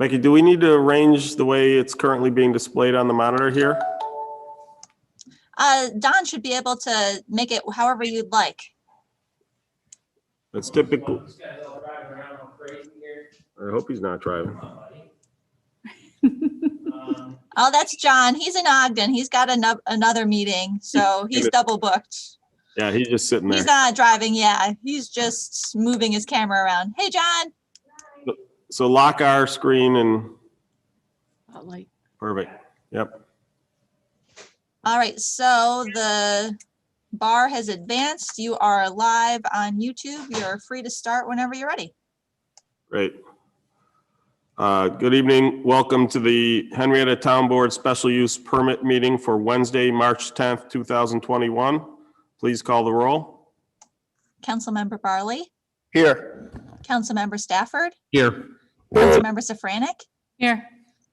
Becky, do we need to arrange the way it's currently being displayed on the monitor here? Don should be able to make it however you'd like. It's typical. I hope he's not driving. Oh, that's John. He's in Ogden. He's got another meeting, so he's double booked. Yeah, he's just sitting there. He's not driving. Yeah, he's just moving his camera around. Hey, John. So lock our screen and Spotlight. perfect. Yep. All right, so the bar has advanced. You are live on YouTube. You're free to start whenever you're ready. Great. Good evening. Welcome to the Henrietta Town Board Special Use Permit Meeting for Wednesday, March 10th, 2021. Please call the roll. Councilmember Barley, Here. Councilmember Stafford, Here. Councilmember Safranek, Here.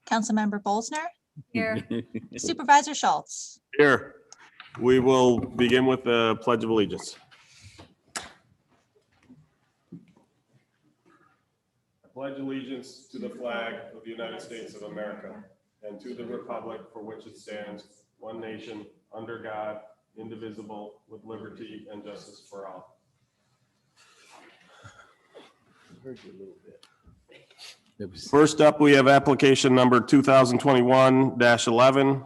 Councilmember Bolsner, Here. Supervisor Schultz. Here. We will begin with the Pledge of Allegiance. Pledge allegiance to the flag of the United States of America and to the republic for which it stands, one nation, under God, indivisible, with liberty and justice for all. First up, we have application number 2021-11,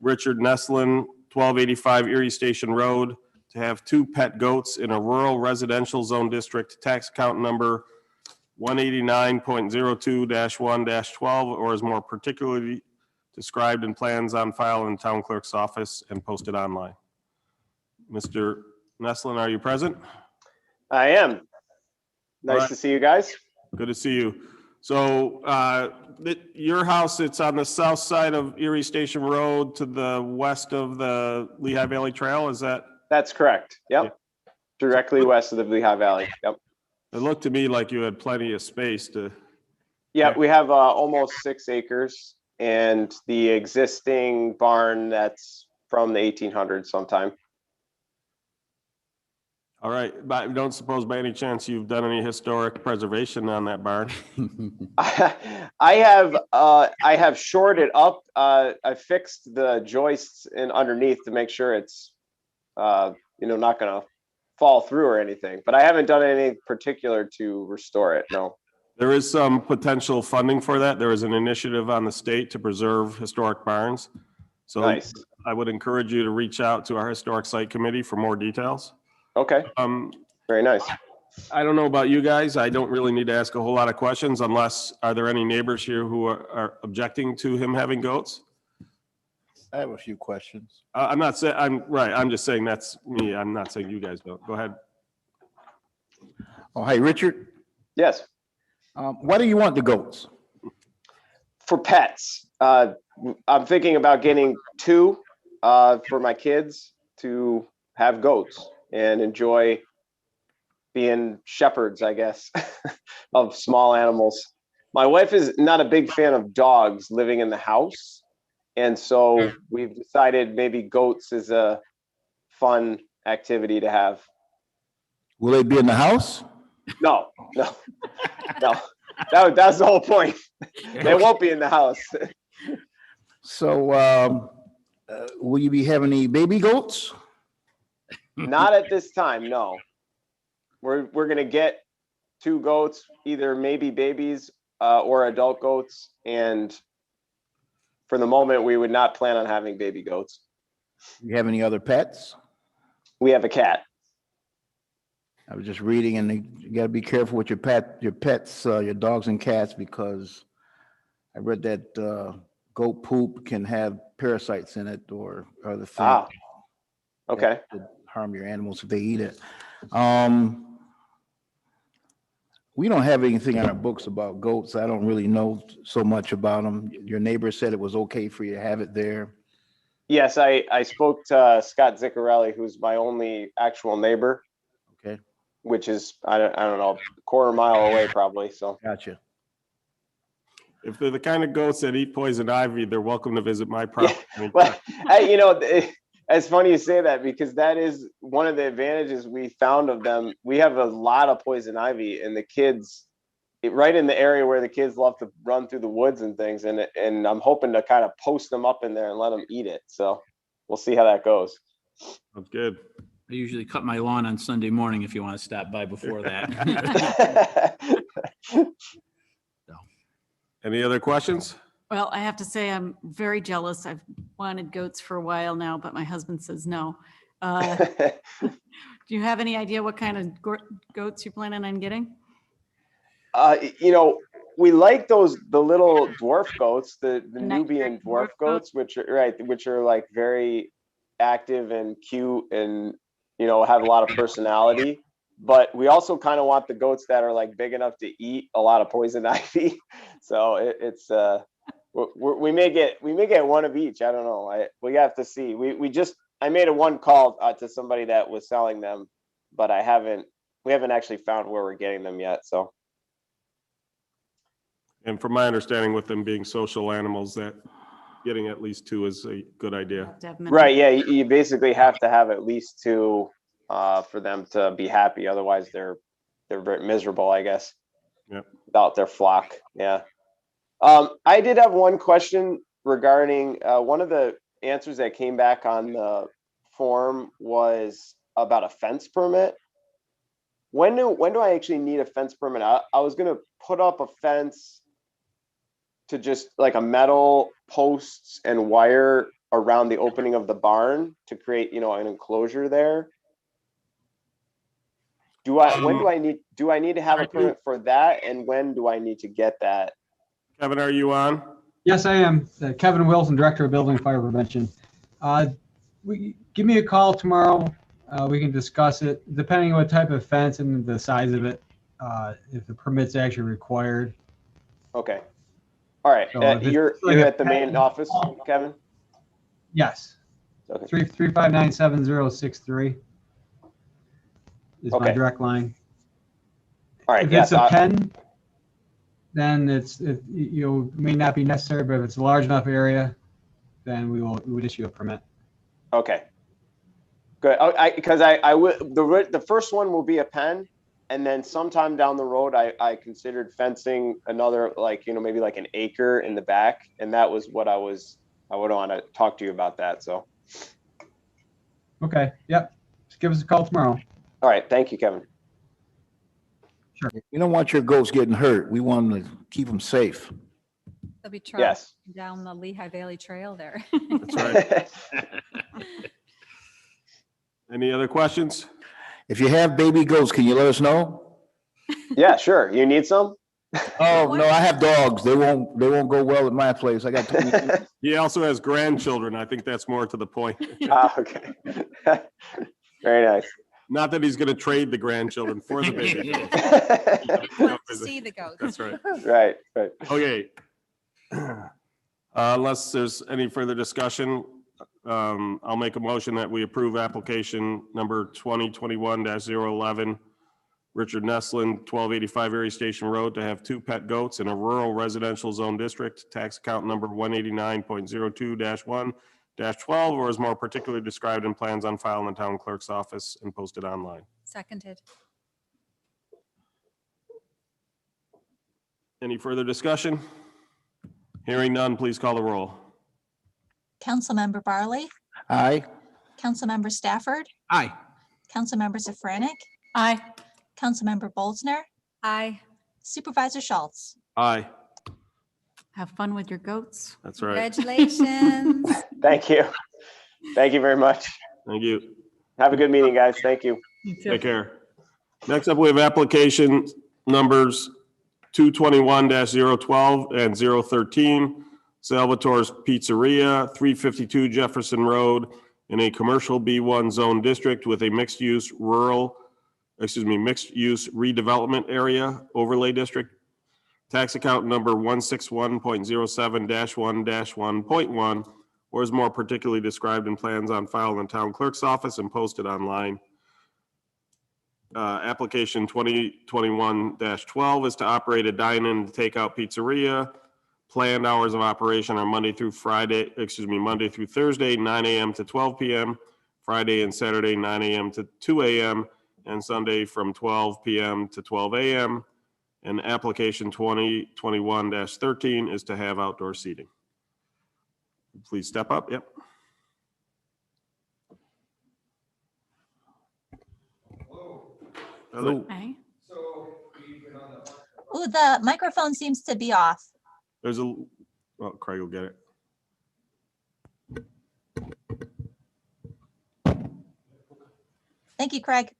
Richard Neslin, 1285 Erie Station Road, to have 2 pet goats in a rural residential zone district, tax account number 189.02-1-12, or is more particularly described in plans on file in the town clerk's office and posted online. Mr. Neslin, are you present? I am. Nice Right. to see you guys. Good to see you. So your house, it's on the south side of Erie Station Road to the west of the Lehigh Valley Trail, is that? That's correct. Yep. Yeah. Directly west of the Lehigh Valley. Yep. It looked to me like you had plenty of space to, Yeah, we have almost 6 acres, and the existing barn that's from the 1800s sometime. all right, but I don't suppose by any chance you've done any historic preservation on that barn? I have shored it up. I fixed the joists in underneath to make sure it's not gonna fall through or anything, but I haven't done anything particular to restore it. No. There is some potential funding for that. There is an initiative on the state to preserve historic barns. So Nice. I would encourage you to reach out to our historic site committee for more details. Okay. Very nice. I don't know about you guys. I don't really need to ask a whole lot of questions unless, are there any neighbors here who are objecting to him having goats? I have a few questions. I'm not saying, I'm just saying that's me. I'm not saying you guys don't. Go ahead. Oh, hey, Richard. Yes. Why do you want the goats? For pets. I'm thinking about getting 2 for my kids to have goats and enjoy being shepherds, I guess, of small animals. My wife is not a big fan of dogs living in the house. And so we've decided maybe goats is a fun activity to have. Will they be in the house? No. That's the whole point. They won't be in the house. So, will you be having any baby goats? Not at this time, no. We're gonna get 2 goats, either maybe babies or adult goats, and for the moment, we would not plan on having baby goats. You have any other pets? We have a cat. I was just reading, and you got to be careful with your pets, your dogs and cats, because I read that goat poop can have parasites in it or other things. Ah, okay. that could harm your animals if they eat it. We don't have anything on our books about goats. I don't really know so much about them. Your neighbor said it was okay for you to have it there. Yes, I spoke to Scott Ziccarelli, who's my only actual neighbor, Okay, which is, I don't know, a quarter mile away probably, so. gotcha. If they're the kind of goats that eat poison ivy, they're welcome to visit my property. Well, it's funny you say that, because that is one of the advantages we found of them. We have a lot of poison ivy, and the kids right in the area where the kids love to run through the woods and things. And I'm hoping to kind of post them up in there and let them eat it. So we'll see how that goes. That's good. I usually cut my lawn on Sunday morning if you want to stop by before that. Any other questions? Well, I have to say, I'm very jealous. I've wanted goats for a while now, but my husband says no. Do you have any idea what kind of goats you're planning on getting? You know, we like the little dwarf goats, the Nigerian Nubian dwarf dwarf goats, which are like very active and cute and, you know, have a lot of personality. But we also kind of want the goats that are like big enough to eat a lot of poison ivy. So we may get one of each. I don't know. We have to see. I made one call to somebody that was selling them, but we haven't actually found where we're getting them yet. So. And from my understanding, with them being social animals, that getting at least 2 is a good idea. Right. Yeah. You basically have to have at least 2 for them to be happy. Otherwise, they're very miserable, I guess. Yep. Without their flock. Yeah. I did have one question regarding one of the answers that came back on the form was about a fence permit. When do I actually need a fence permit? I was gonna put up a fence to just like a metal posts and wire around the opening of the barn to create, you know, an enclosure there. Do I need to have a permit for that? And when do I need to get that? Kevin, are you on? Yes, I am. Kevin Wilson, Director of Building and Fire Prevention. Give me a call tomorrow. We can discuss it, depending on what type of fence and the size of it, if the permit's actually required. Okay. All right. So if it's You're like a at the main office, Kevin? Yes. Okay. 3597063 is my Okay. direct line. All right. If Yes. it's a pen, then it may not be necessary, but if it's a large enough area, then we would issue a permit. Okay. Good. Because I would the first one will be a pen, and then sometime down the road I considered fencing another, like, you know, maybe like an acre in the back, and that was what I would want to talk to you about that. So. Okay. Yep. Just give us a call tomorrow. All right. Thank you, Kevin. You don't want your goats getting hurt. We want to keep them safe. They'll be traveling Yes. down the Lehigh Valley Trail there. That's right. Any other questions? If you have baby goats, can you let us know? Yeah, sure. You need some? Oh, no, I have dogs. They won't go well at my place. I got 20. He also has grandchildren. I think that's more to the point. Okay. Very nice. Not that he's going to trade the grandchildren for the baby. Want to see the goats. That's right. Right. Okay. Unless there's any further discussion, I'll make a motion that we approve application number 2021-011, Richard Neslin, 1285 Erie Station Road, to have 2 pet goats in a rural residential zone district, tax account number 189.02-1-12, or is more particularly described in plans on file in the town clerk's office and posted online. Seconded. Any further discussion? Hearing none, please call the roll. Councilmember Barley, Aye. Councilmember Stafford, Aye. Councilmember Safranik, Aye. Councilmember Bolzner, Aye. Supervisor Schultz. Aye, Have fun with your goats. that's right. Congratulations. Thank you. Thank you very much. Thank you. Have a good meeting, guys. Thank you. Take care. Next up, we have application numbers 221-012 and 013. Salvatore's Pizzeria, 352 Jefferson Road, in a commercial B1 zone district with a mixed-use mixed-use redevelopment area overlay district. Tax account number 161.07-1-1.1, or is more particularly described in plans on file in the town clerk's office and posted online. Application 2021-12 is to operate a dine-in and takeout pizzeria. Planned hours of operation are Monday through Thursday, 9 a.m. to 12 p.m., Friday and Saturday, 9 a.m. to 2 a.m., and Sunday from 12 p.m. to 12 a.m. And application 2021-13 is to have outdoor seating. Please step up. Yep. Hello. Okay. Ooh, the microphone seems to be off. There's a, well, Craig will get it. Thank you, Craig.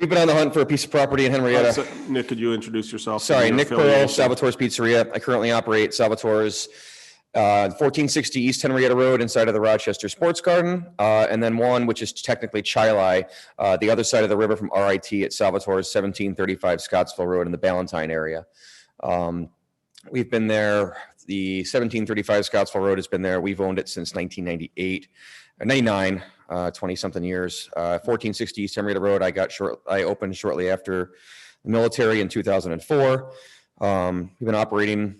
We've been on the hunt for a piece of property in Henrietta. So, Nick, could you introduce yourself? Sorry, and your Nick Pearl, affiliation? Salvatore's Pizzeria. I currently operate Salvatore's 1460 East Henrietta Road inside of the Rochester Sports Garden, and then one which is technically Chili, the other side of the river from RIT at Salvatore's 1735 Scottsville Road in the Ballantyne area. We've been there. The 1735 Scottsville Road has been there. We've owned it since 1998, 99, 20 something years. 1460 East Henrietta Road. I opened shortly after the military in 2004. We've been operating.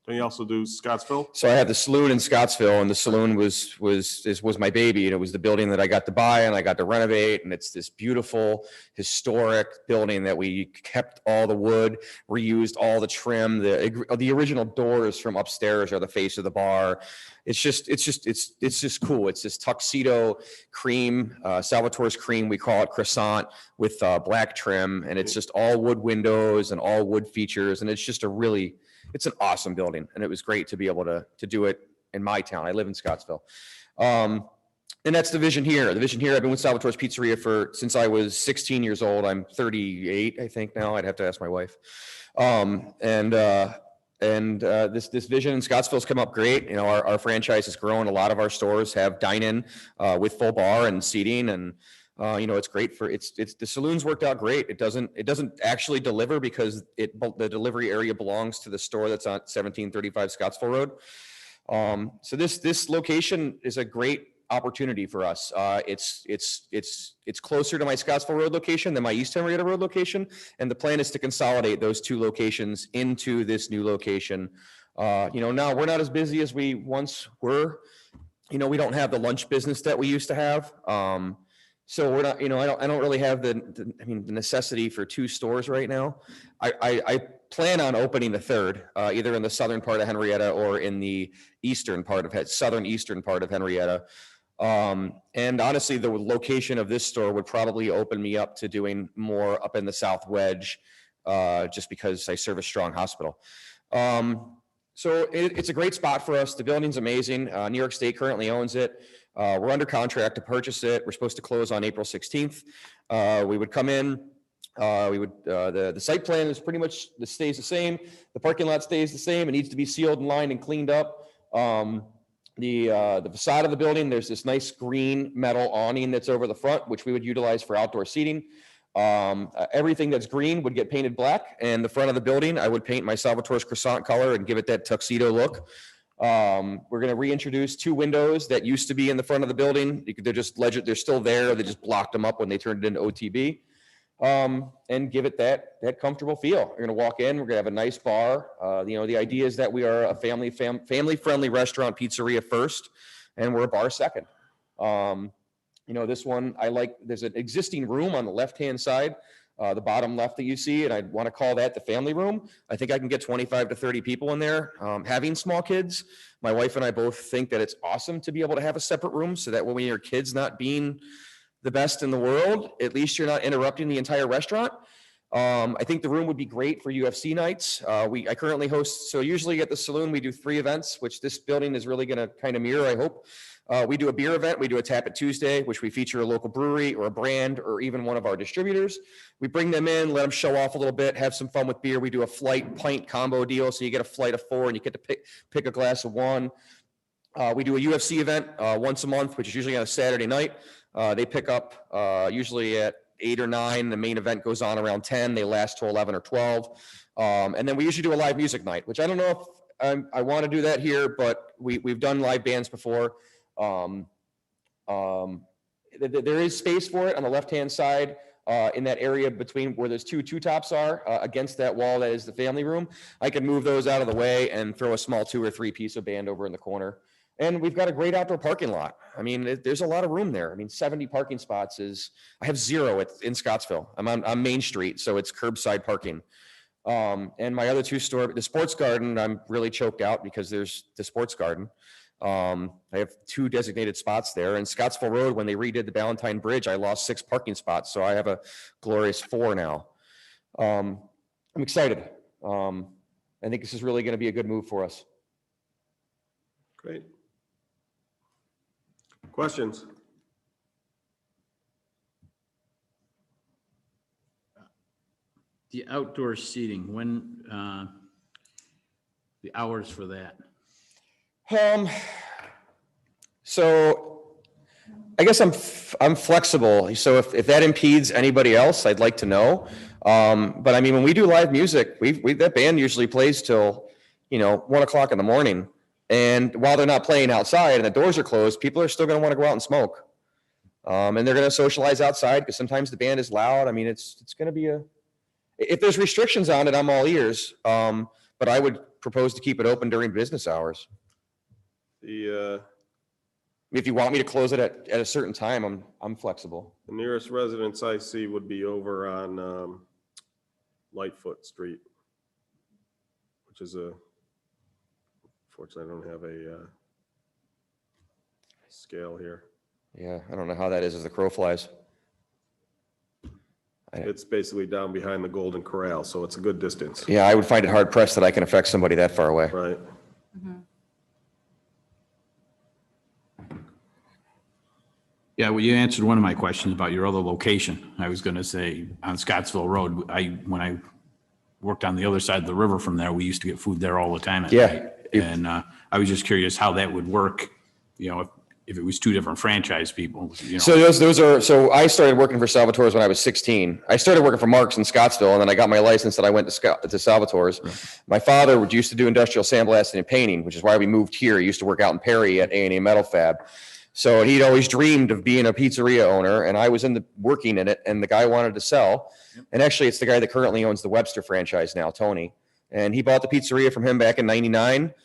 And you also do Scottsville? So I had the saloon in Scottsville, and the saloon was my baby, and it was the building that I got to buy and I got to renovate, and it's this beautiful historic building that we kept all the wood, reused all the trim, the original doors from upstairs are the face of the bar. It's just cool. It's this tuxedo cream, Salvatore's cream, we call it croissant, with black trim, and it's just all wood windows and all wood features, and it's just it's an awesome building, and it was great to be able to do it in my town. I live in Scottsville. And that's the vision here. The vision here, I've been with Salvatore's Pizzeria since I was 16 years old. I'm 38, I think now. I'd have to ask my wife. This vision in Scottsville's come up great. You know, our franchise has grown. A lot of our stores have dine-in with full bar and seating, and you know, it's great for the saloon's worked out great. It doesn't actually deliver because the delivery area belongs to the store that's on 1735 Scottsville Road. So this location is a great opportunity for us. It's closer to my Scottsville Road location than my East Henrietta Road location, and the plan is to consolidate those two locations into this new location. You know, now we're not as busy as we once were. You know, we don't have the lunch business that we used to have. So we're not, you know, I don't really have the necessity for two stores right now. I plan on opening a third, either in the southern part of Henrietta or in the southern eastern part of Henrietta. And honestly, the location of this store would probably open me up to doing more up in the South Wedge, just because I serve a strong hospital. So it's a great spot for us. The building's amazing. New York State currently owns it. We're under contract to purchase it. We're supposed to close on April 16th. We would come in. The site plan is pretty much, stays the same. The parking lot stays the same. It needs to be sealed and lined and cleaned up. The facade of the building, there's this nice green metal awning that's over the front, which we would utilize for outdoor seating. Everything that's green would get painted black, and the front of the building, I would paint my Salvatore's croissant color and give it that tuxedo look. We're going to reintroduce two windows that used to be in the front of the building. They're still there. They just blocked them up when they turned it into OTB. And give it that comfortable feel. We're going to walk in, we're going to have a nice bar. You know, the idea is that we are a family-friendly restaurant pizzeria first, and we're a bar second. You know, this one, there's an existing room on the left-hand side, the bottom left that you see, and I want to call that the family room. I think I can get 25 to 30 people in there. Having small kids, my wife and I both think that it's awesome to be able to have a separate room so that when your kid's not being the best in the world, at least you're not interrupting the entire restaurant. I think the room would be great for UFC nights. I currently host, so usually at the saloon, we do 3 events, which this building is really going to kind of mirror, I hope. We do a beer event. We do a Tap It Tuesday, which we feature a local brewery or a brand or even one of our distributors. We bring them in, let them show off a little bit, have some fun with beer. We do a flight pint combo deal. So you get a flight of 4 and you get to pick a glass of one. We do a UFC event once a month, which is usually on a Saturday night. They pick up usually at 8 or 9. The main event goes on around 10. They last till 11 or 12. And then we usually do a live music night, which I don't know if I want to do that here, but we've done live bands before. There is space for it on the left-hand side in that area between where those two tops are against that wall that is the family room. I can move those out of the way and throw a small 2 or 3 piece of band over in the corner. And we've got a great outdoor parking lot. I mean, there's a lot of room there. I mean, 70 parking spots I have 0 in Scottsville. I'm on Main Street, so it's curbside parking. And my other two the Sports Garden, I'm really choked out because there's the Sports Garden. I have 2 designated spots there. And Scottsville Road, when they redid the Ballantine Bridge, I lost 6 parking spots. So I have a glorious 4 now. I'm excited. I think this is really going to be a good move for us. Great. Questions? The outdoor seating, when, the hours for that? So I guess I'm flexible. So if that impedes anybody else, I'd like to know. But I mean, when we do live music, that band usually plays till, 1 o'clock in the morning. And while they're not playing outside and the doors are closed, people are still going to want to go out and smoke. And they're going to socialize outside because sometimes the band is loud. I mean, it's going to be if there's restrictions on it, I'm all ears. But I would propose to keep it open during business hours. If you want me to close it at a certain time, I'm flexible. The nearest residence I see would be over on Lightfoot Street, which is unfortunately, I don't have a scale here. Yeah, I don't know how that is as the crow flies. It's basically down behind the Golden Corral, so it's a good distance. Yeah, I would find it hard pressed that I can affect somebody that far away. Right. Yeah, well, you answered one of my questions about your other location. I was going to say on Scottsville Road, when I worked on the other side of the river from there, we used to get food there all the time at night. And I was just curious how that would work, if it was 2 different franchise people. So so I started working for Salvatore's when I was 16. I started working for Mark's in Scottsville, and then I got my license and I went to Salvatore's. My father used to do industrial sandblasting and painting, which is why we moved here. He used to work out in Perry at A&A Metal Fab. So he'd always dreamed of being a pizzeria owner, and I was working in it, and the guy wanted to sell. And actually, it's the guy that currently owns the Webster franchise now, Tony. And he bought the pizzeria from him back in '99.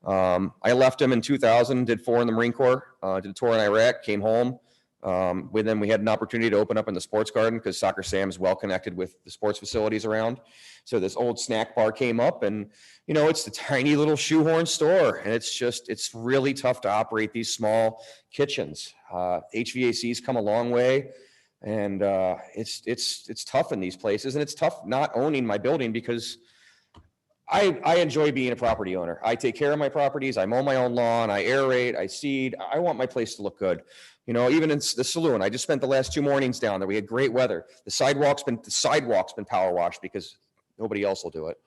I left him in 2000, did 4 in the Marine Corps, did a tour in Iraq, came home. With them, we had an opportunity to open up in the Sports Garden because Soccer Sam is well connected with the sports facilities around. So this old snack bar came up, and it's the tiny little shoehorn store, and it's really tough to operate these small kitchens. HVAC's come a long way, and it's tough in these places, and it's tough not owning my building because I enjoy being a property owner. I take care of my properties. I mow my own lawn. I aerate. I seed. I want my place to look good. Even in the saloon, I just spent the last 2 mornings down there. We had great weather. The sidewalk's been power washed because nobody else will do it.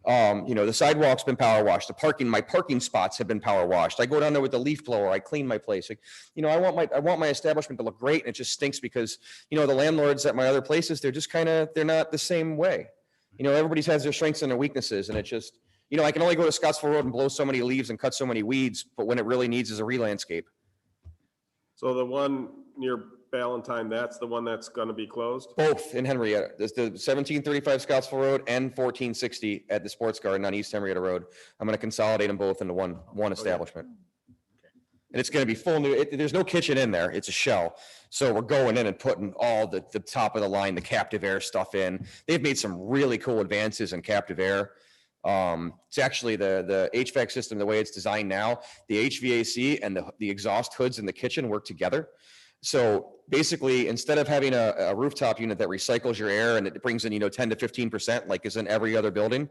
The sidewalk's been power washed. My parking spots have been power washed. I go down there with the leaf blower. I clean my place. I want my establishment to look great, and it just stinks because the landlords at my other places, they're not the same way. Everybody has their strengths and their weaknesses, and it just, I can only go to Scottsville Road and blow so many leaves and cut so many weeds, but when it really needs is a re-landscape. So the one near Ballantine, that's the one that's going to be closed? Both in Henrietta. There's the 1735 Scottsville Road and 1460 at the Sports Garden on East Henrietta Road. I'm going to consolidate them both into one establishment. And it's going to be full new. There's no kitchen in there. It's a shell. So we're going in and putting all the top of the line, the captive air stuff in. They've made some really cool advances in captive air. It's actually the HVAC system, the way it's designed now, the HVAC and the exhaust hoods in the kitchen work together. So basically, instead of having a rooftop unit that recycles your air and it brings in, 10 to 15%, like is in every other building,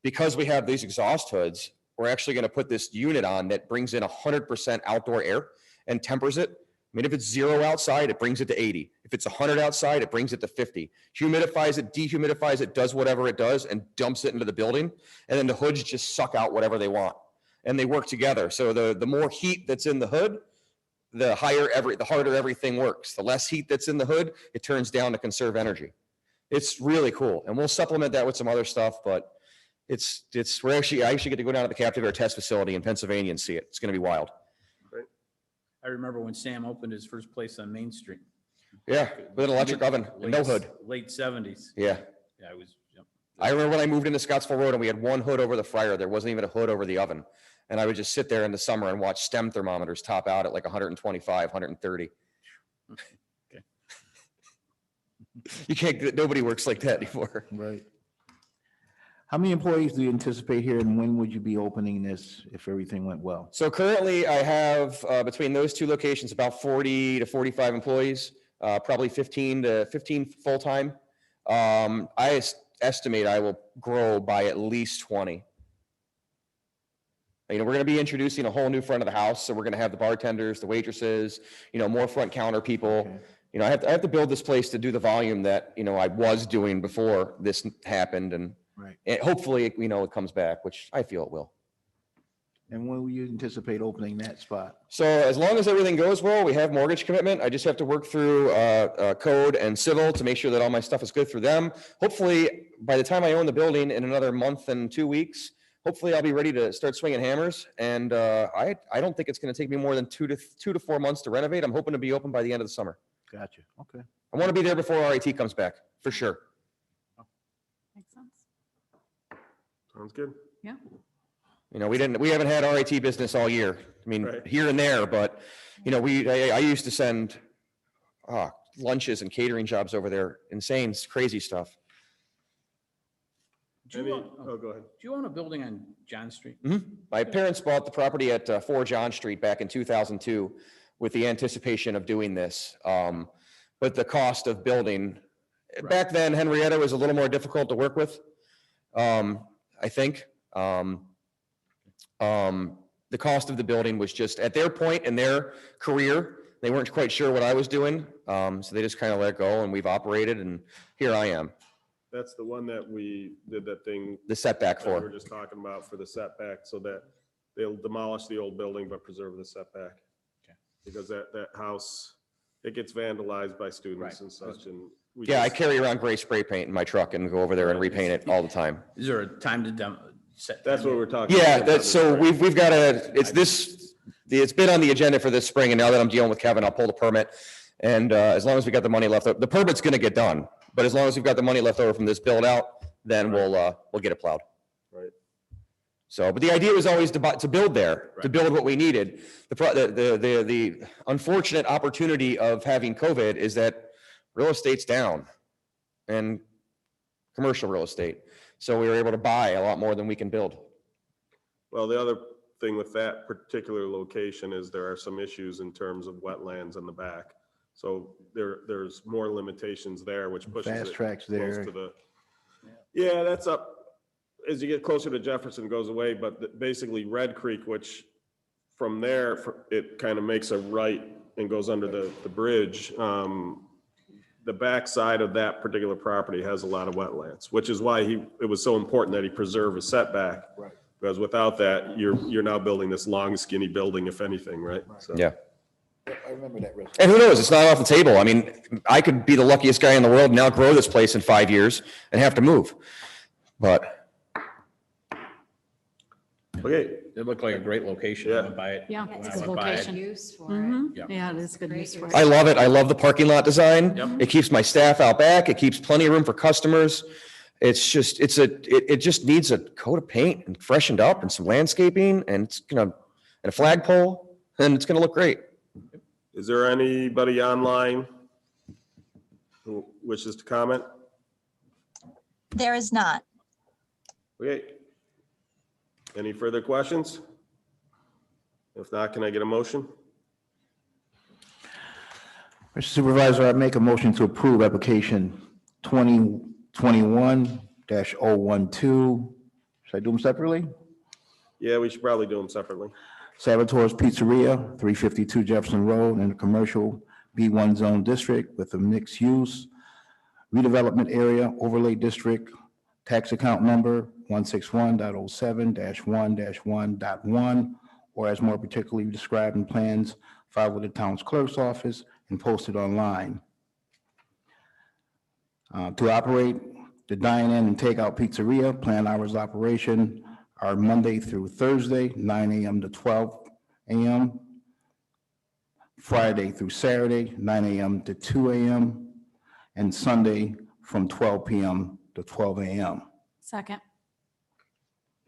because we have these exhaust hoods, we're actually going to put this unit on that brings in 100% outdoor air and tempers it. I mean, if it's 0 outside, it brings it to 80. If it's 100 outside, it brings it to 50. Humidifies it, dehumidifies it, does whatever it does, and dumps it into the building. And then the hoods just suck out whatever they want. And they work together. So the more heat that's in the hood, the harder everything works. The less heat that's in the hood, it turns down to conserve energy. It's really cool. And we'll supplement that with some other stuff, but I actually get to go down to the captive air test facility in Pennsylvania and see it. It's going to be wild. I remember when Sam opened his first place on Main Street. Yeah, with an electric oven and no hood. Late 70s. Yeah. Yeah, I was. Yep. I remember when I moved into Scottsville Road and we had one hood over the fryer. There wasn't even a hood over the oven. And I would just sit there in the summer and watch STEM thermometers top out at like 125, 130. Okay. You can't, nobody works like that anymore. Right. How many employees do you anticipate here, and when would you be opening this if everything went well? So currently I have, between those two locations, about 40 to 45 employees, probably 15 full-time. Estimate I will grow by at least 20. We're going to be introducing a whole new front of the house. So we're going to have the bartenders, the waitresses, more front counter people. Okay. I have to build this place to do the volume that, I was doing before this happened. And Right. hopefully, it comes back, which I feel it will. And when will you anticipate opening that spot? So as long as everything goes well, we have mortgage commitment. I just have to work through code and civil to make sure that all my stuff is good through them. Hopefully, by the time I own the building in another month and 2 weeks, hopefully I'll be ready to start swinging hammers. And I don't think it's going to take me more than 2 to 4 months to renovate. I'm hoping to be open by the end of the summer. Gotcha. Okay. I want to be there before RIT comes back, for sure. Makes sense. Sounds good. Yeah. We haven't had RIT business all year. I mean, Right. here and there, but I used to send lunches and catering jobs over there. Insane, crazy stuff. Do Go ahead. do you own a building on John Street? My parents bought the property at 4 John Street back in 2002 with the anticipation of doing this. But the cost of building, back then, Henrietta was a little more difficult to work with, I think. The cost of the building was just, at their point in their career, they weren't quite sure what I was doing. So they just kind of let go, and we've operated, and here I am, That's the one that we did that thing the setback that we were for. just talking about for the setback, so that they'll demolish the old building but preserve the setback. Okay. Because that house, it gets vandalized by students Right. and such, and. we Yeah, I just- carry around gray spray paint in my truck and go over there and repaint it all the time. Is there a time to set? That's what we're talking. Yeah, about. that's, so we've got it's been on the agenda for this spring, and now that I'm dealing with Kevin, I'll pull the permit. And as long as we got the money left, the permit's gonna get done, but as long as we've got the money left over from this build out, then we'll get it plowed. Right. So, but the idea was always to build there, to Right. build what we needed. The unfortunate opportunity of having COVID is that real estate's down, and commercial real estate. So we were able to buy a lot more than we can build. Well, the other thing with that particular location is there are some issues in terms of wetlands in the back. So there's more limitations there, which pushes Fast it tracks close there. to the. Yeah, that's up, as you get closer to Jefferson goes away, but basically Red Creek, which from there, it kind of makes a right and goes under the bridge. The backside of that particular property has a lot of wetlands, which is why it was so important that he preserve a setback. Right. Because without that, you're now building this long skinny building, if anything, right? So- Yeah. I remember that. And who knows, it's not off the table. I mean, I could be the luckiest guy in the world and outgrow this place in 5 years and have to move. But Okay, It looked like a great location. I Yeah. went by it. Yeah, when it's I a good went by it. location. Use for it. Mhm. Yeah. Yeah, it is good Great use for use. it. I love it. I love the parking lot design. Yep. It keeps my staff out back. It keeps plenty of room for customers. It's just, it just needs a coat of paint and freshened up and some landscaping and and a flagpole, and it's gonna look great. is there anybody online who wishes to comment? There is not. Okay. Any further questions? If not, can I get a motion? Mr. Supervisor, I make a motion to approve application 2021-012. Should I do them separately? Yeah, we should probably do them separately. Salvatore's Pizzeria, 352 Jefferson Road, in the commercial B1 zone district with a mixed use redevelopment area overlay district, tax account number 161.07-1-1.1, or as more particularly described in plans filed with the town's clerk's office and posted online. To operate the dine-in and takeout pizzeria, planned hours of operation are Monday through Thursday, 9 a.m. to 12 a.m., Friday through Saturday, 9 a.m. to 2 a.m., and Sunday from 12 p.m. to 12 a.m. Second.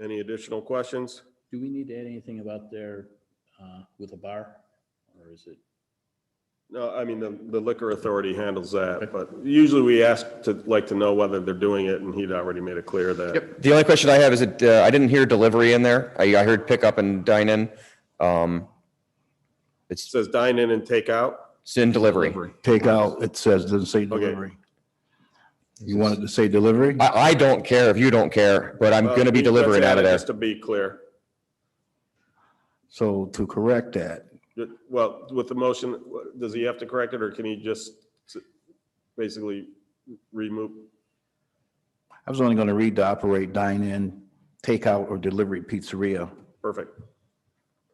Any additional questions? Do we need to add anything about there with a bar? Or is it? No, I mean, the liquor authority handles that, but usually we ask to know whether they're doing it, and he'd already made it clear that. Yep. The only question I have is that I didn't hear delivery in there. I heard pick up and dine in. It It's says dine in and take out. it's in delivery. Take out, it says, doesn't say delivery. You wanted to say delivery? I don't care if you don't care, but I'm going to be Let's delivering add out of it there. Just to be clear. So to correct that, Well, with the motion, does he have to correct it, or can he just basically remove? I was only going to read to operate dine-in, takeout, or delivery pizzeria. Perfect.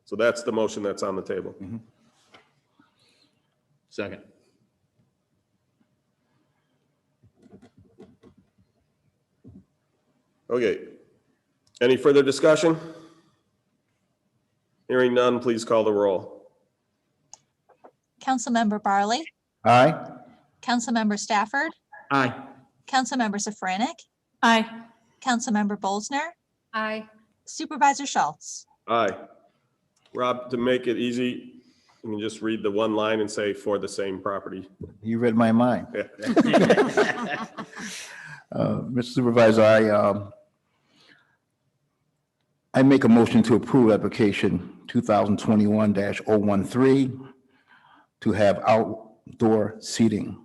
So that's the motion that's on the table. Second. Okay. Any further discussion? Hearing none, please call the roll. Councilmember Barley, Aye? Councilmember Stafford, Aye. Councilmember Safranek, Aye. Councilmember Bolzner, Aye. Supervisor Schultz. Aye. Rob, to make it easy, you can just read the one line and say for the same property. You read my mind. Yeah. Mr. Supervisor, I make a motion to approve application 2021-013 to have outdoor seating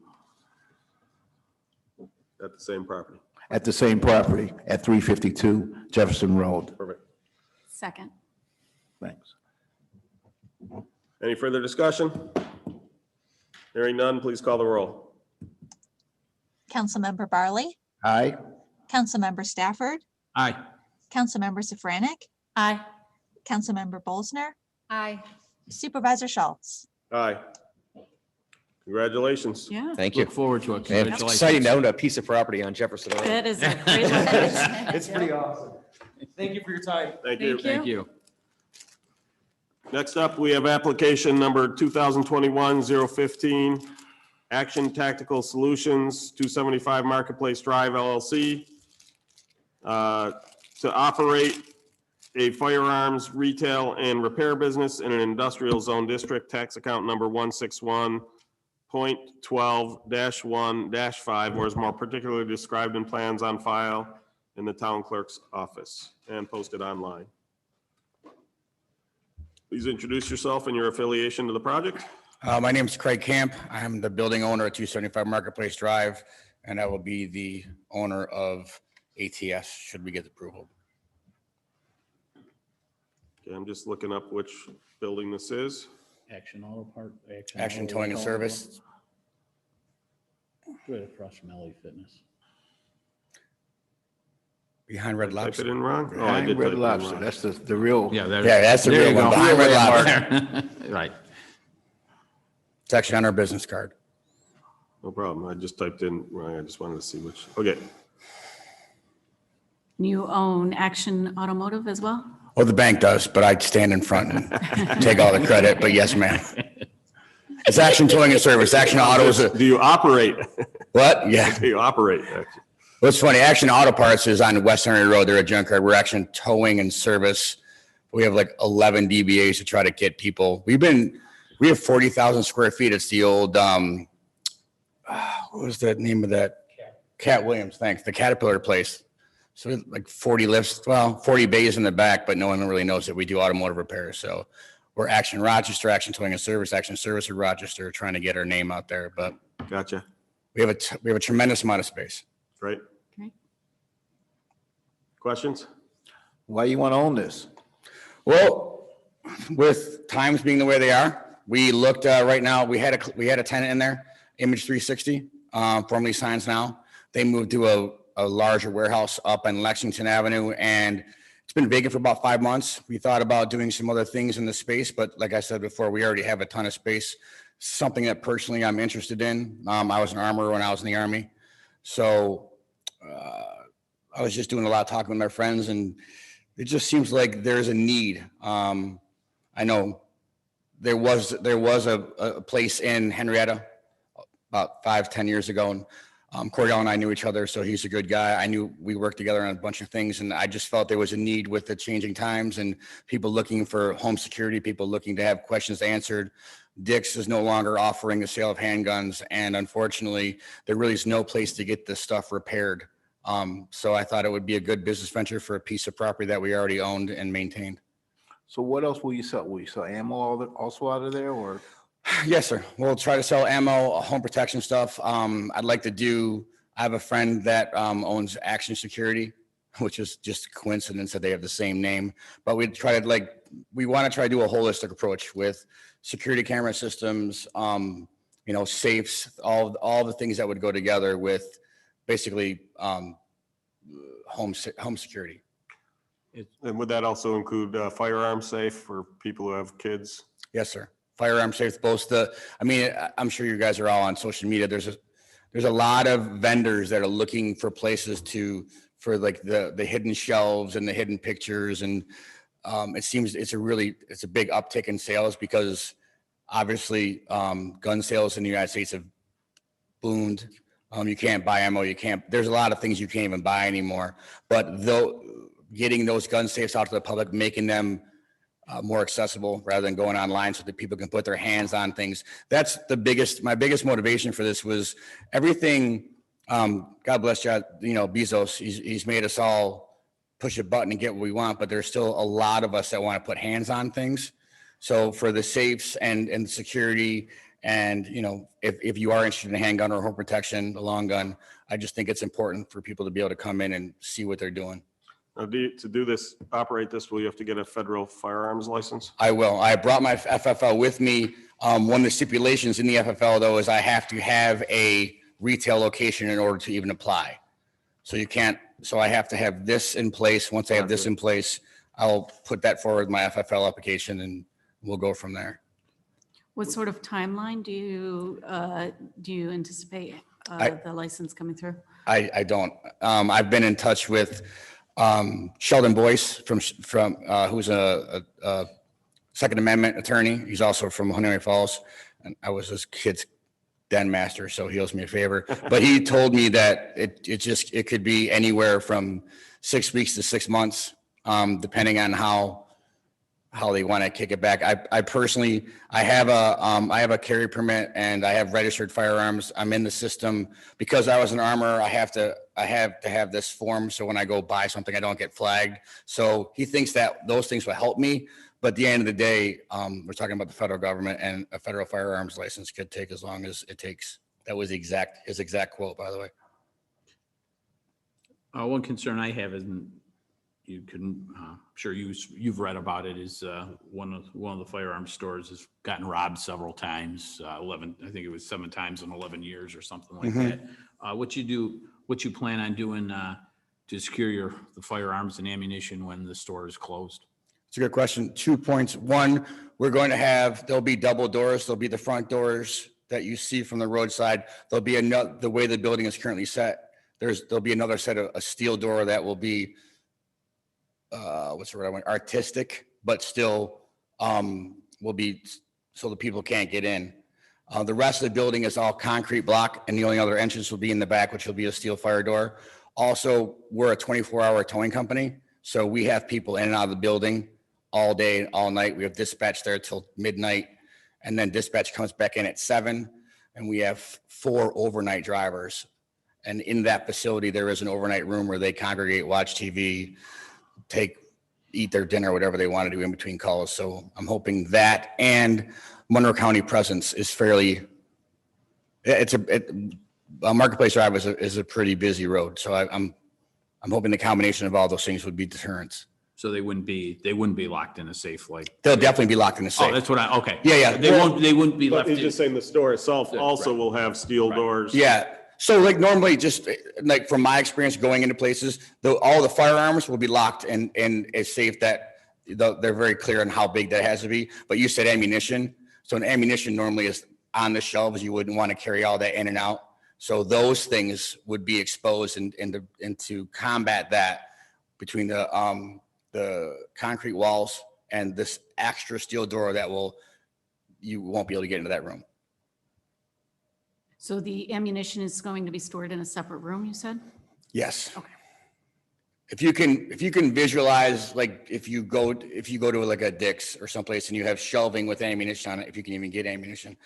At the same property. at the same property at 352 Jefferson Road. Perfect. Second. Thanks. Any further discussion? Hearing none, please call the roll. Councilmember Barley, Aye? Councilmember Stafford, Aye. Councilmember Safranek, Aye. Councilmember Bolzner, Aye. Supervisor Schultz. Aye. Congratulations. Yeah, Thank you. Look forward to it. And it's Congratulations. exciting to own a piece of property on Jefferson Road. that is a great location. It's pretty awesome. Thank you for your time. Thank you. Thank Thank you. Next up, we have application number 2021-015, Action Tactical Solutions, 275 Marketplace Drive LLC, to operate a firearms retail and repair business in an industrial zone district, tax account number 161.12-1-5, or is more particularly described in plans on file in the town clerk's office and posted online. Please introduce yourself and your affiliation to the project. My name is Craig Camp. I'm the building owner at 275 Marketplace Drive, and I will be the owner of ATS should we get approval. Okay, I'm just looking up which building this is. Action Auto Park. Action Towing and Service. Right across from LA Fitness. Behind Red Type Lobster. it in wrong? Oh, I did type Red it in Lobster, wrong. that's the real. Yeah, there. Yeah, that's the there real you one. go. Behind Red Landmark. Right. It's actually on our business card. No problem. I just typed in wrong. I just wanted to see which. Okay. You own Action Automotive as well? Well, the bank does, but I'd stand in front and take all the credit, but yes, ma'am. It's Action Towing and Service. Action Auto is a, Do you operate? what? Yeah. Do you operate? Actually? What's funny, Action Auto Parts is on West Henry Road. They're a junkyard. We're Action Towing and Service. We have like 11 DBAs to try to get people. We have 40,000 square feet. It's the old, what was the name of that? Cat Williams, thanks. The Caterpillar place. So we have like 40 lifts, well, 40 bays in the back, but no one really knows that we do automotive repairs. So we're Action Rochester, Action Towing and Service, Action Service of Rochester, trying to get our name out there. But Gotcha. we have a tremendous amount of space. Right. Okay. Questions? Why you want to own this? Well, with times being the way they are, we looked right now. We had a tenant in there, Image 360, formerly Signs Now. They moved to a larger warehouse up on Lexington Avenue, and it's been vacant for about 5 months. We thought about doing some other things in the space, but like I said before, we already have a ton of space. Something that personally I'm interested in. I was an armorer when I was in the Army, so I was just doing a lot of talking with my friends, and it just seems like there's a need. I know there was a place in Henrietta about 5-10 years ago, and Cordell and I knew each other, so he's a good guy. I knew we worked together on a bunch of things, and I just felt there was a need with the changing times and people looking for home security, people looking to have questions answered. Dick's is no longer offering the sale of handguns, and unfortunately, there really is no place to get this stuff repaired. So I thought it would be a good business venture for a piece of property that we already owned and maintained. So what else will you sell? Will you sell ammo also out of there, or? Yes, sir. We'll try to sell ammo, home protection stuff. I have a friend that owns Action Security, which is just a coincidence that they have the same name. But we want to try to do a holistic approach with security camera systems, safes, all the things that would go together with basically home security. And would that also include firearm safe for people who have kids? Yes, sir. Firearm safe, I'm sure you guys are all on social media. There's a lot of vendors that are looking for places for like the hidden shelves and the hidden pictures. And it seems it's a big uptick in sales because obviously gun sales in the United States have boomed. You can't buy ammo. There's a lot of things you can't even buy anymore. But getting those gun safes out to the public, making them more accessible rather than going online so that people can put their hands on things. That's my biggest motivation for this was everything. God bless Bezos. He's made us all push a button and get what we want, but there's still a lot of us that want to put hands on things. So for the safes and security, and if you are interested in a handgun or home protection, a long gun, I just think it's important for people to be able to come in and see what they're doing. Now, to operate this, will you have to get a federal firearms license? I will. I brought my FFL with me. One of the stipulations in the FFL, though, is I have to have a retail location in order to even apply. So I have to have this in place. Once I have this in place, I'll put that forward, my FFL application, and we'll go from there. What sort of timeline do you anticipate the license coming through? I don't. I've been in touch with Sheldon Boyce from who's a Second Amendment attorney. He's also from Honolulu Falls, and I was his kid's den master, so he owes me a favor. But he told me that it could be anywhere from 6 weeks to 6 months, depending on how they want to kick it back. I personally have a carry permit and I have registered firearms. I'm in the system because I was an armor. I have to have this form, so when I go buy something, I don't get flagged. So he thinks that those things will help me. But at the end of the day, we're talking about the federal government, and a federal firearms license could take as long as it takes. That was his exact quote, by the way. One concern I have is, you can, sure you've read about it, is one of the firearms stores has gotten robbed several times. 11, I think it was 7 times in 11 years or something like that. What you plan on doing to secure the firearms and ammunition when the store is closed? It's a good question. 2 points. One, there'll be double doors. There'll be the front doors that you see from the roadside. There'll be the way the building is currently set. There'll be another set of a steel door that will be, what's the word I want? Artistic, but still will be so the people can't get in. The rest of the building is all concrete block, and the only other entrance will be in the back, which will be a steel fire door. Also, we're a 24-hour towing company, so we have people in and out of the building all day, all night. We have dispatch there till midnight, and then dispatch comes back in at 7, and we have 4 overnight drivers. And in that facility, there is an overnight room where they congregate, watch TV, eat their dinner, whatever they want to do in between calls. So I'm hoping that, and Monroe County presence is fairly, Marketplace Drive is a pretty busy road. So I'm hoping the combination of all those things would be deterrents. So they wouldn't be locked in a safe, like? They'll definitely be locked in a safe. Oh, that's what okay. Yeah. They wouldn't be But left he's in. just saying the store itself also will have steel doors. Yeah. So like normally, just like from my experience going into places, all the firearms will be locked and is safe, that they're very clear on how big that has to be. But you said ammunition. So an ammunition normally is on the shelves. You wouldn't want to carry all that in and out. So those things would be exposed and to combat that, between the concrete walls and this extra steel door that you won't be able to get into that room. So the ammunition is going to be stored in a separate room, you said? Yes. Okay. If you can visualize, like if you go to like a Dick's or someplace and you have shelving with ammunition on it, if you can even get ammunition,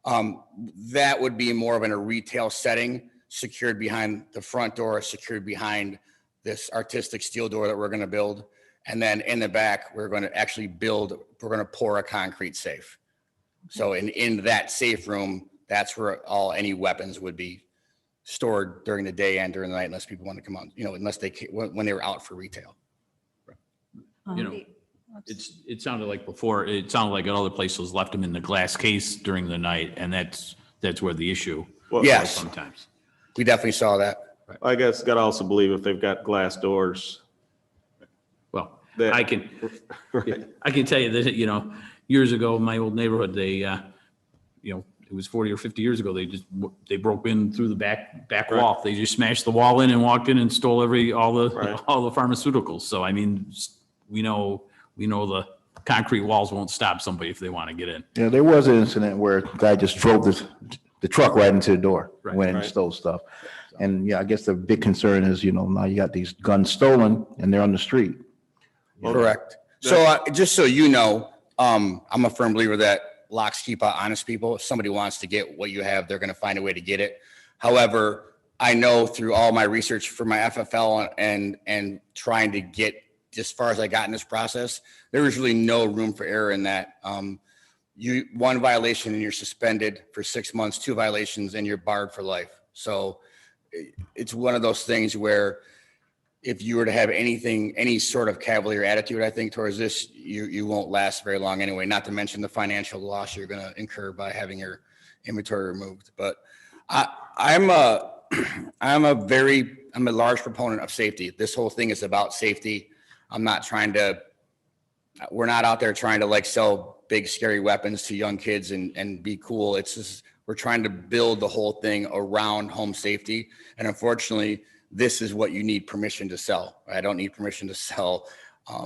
that would be more of in a retail setting, secured behind the front door, secured behind this artistic steel door that we're going to build. And then in the back, we're going to pour a concrete safe. So in that safe room, that's where any weapons would be stored during the day and during the night, unless people want to come out, unless when they were out for retail. You know, it sounded like before, it sounded like another places left them in the glass case during the night, and that's where the issue was Yes. sometimes. We definitely saw that. I guess gotta also believe if they've got glass doors. Well, that- I can Right. tell you that, years ago, in my old neighborhood, they, it was 40 or 50 years ago, they broke in through the back Right. wall. They just smashed the wall in and walked in and stole Right. all the pharmaceuticals. So, I mean, we know the concrete walls won't stop somebody if they want to get in. Yeah, there was an incident where a guy just drove the truck right into the door, Right. went and Right. stole stuff. And yeah, I guess the big concern is, now you got these guns stolen and they're on the street. Correct. So just so you know, I'm a firm believer that locks keep out honest people. If somebody wants to get what you have, they're going to find a way to get it. However, I know through all my research for my FFL and trying to get as far as I got in this process, there was really no room for error in that. One violation and you're suspended for 6 months, 2 violations and you're barred for life. So it's one of those things where if you were to have any sort of cavalier attitude, I think towards this, you won't last very long anyway, not to mention the financial loss you're going to incur by having your inventory removed. But I'm a large proponent of safety. This whole thing is about safety. We're not out there trying to sell big, scary weapons to young kids and be cool. It's just, we're trying to build the whole thing around home safety. And unfortunately, this is what you need permission to sell. I don't need permission to sell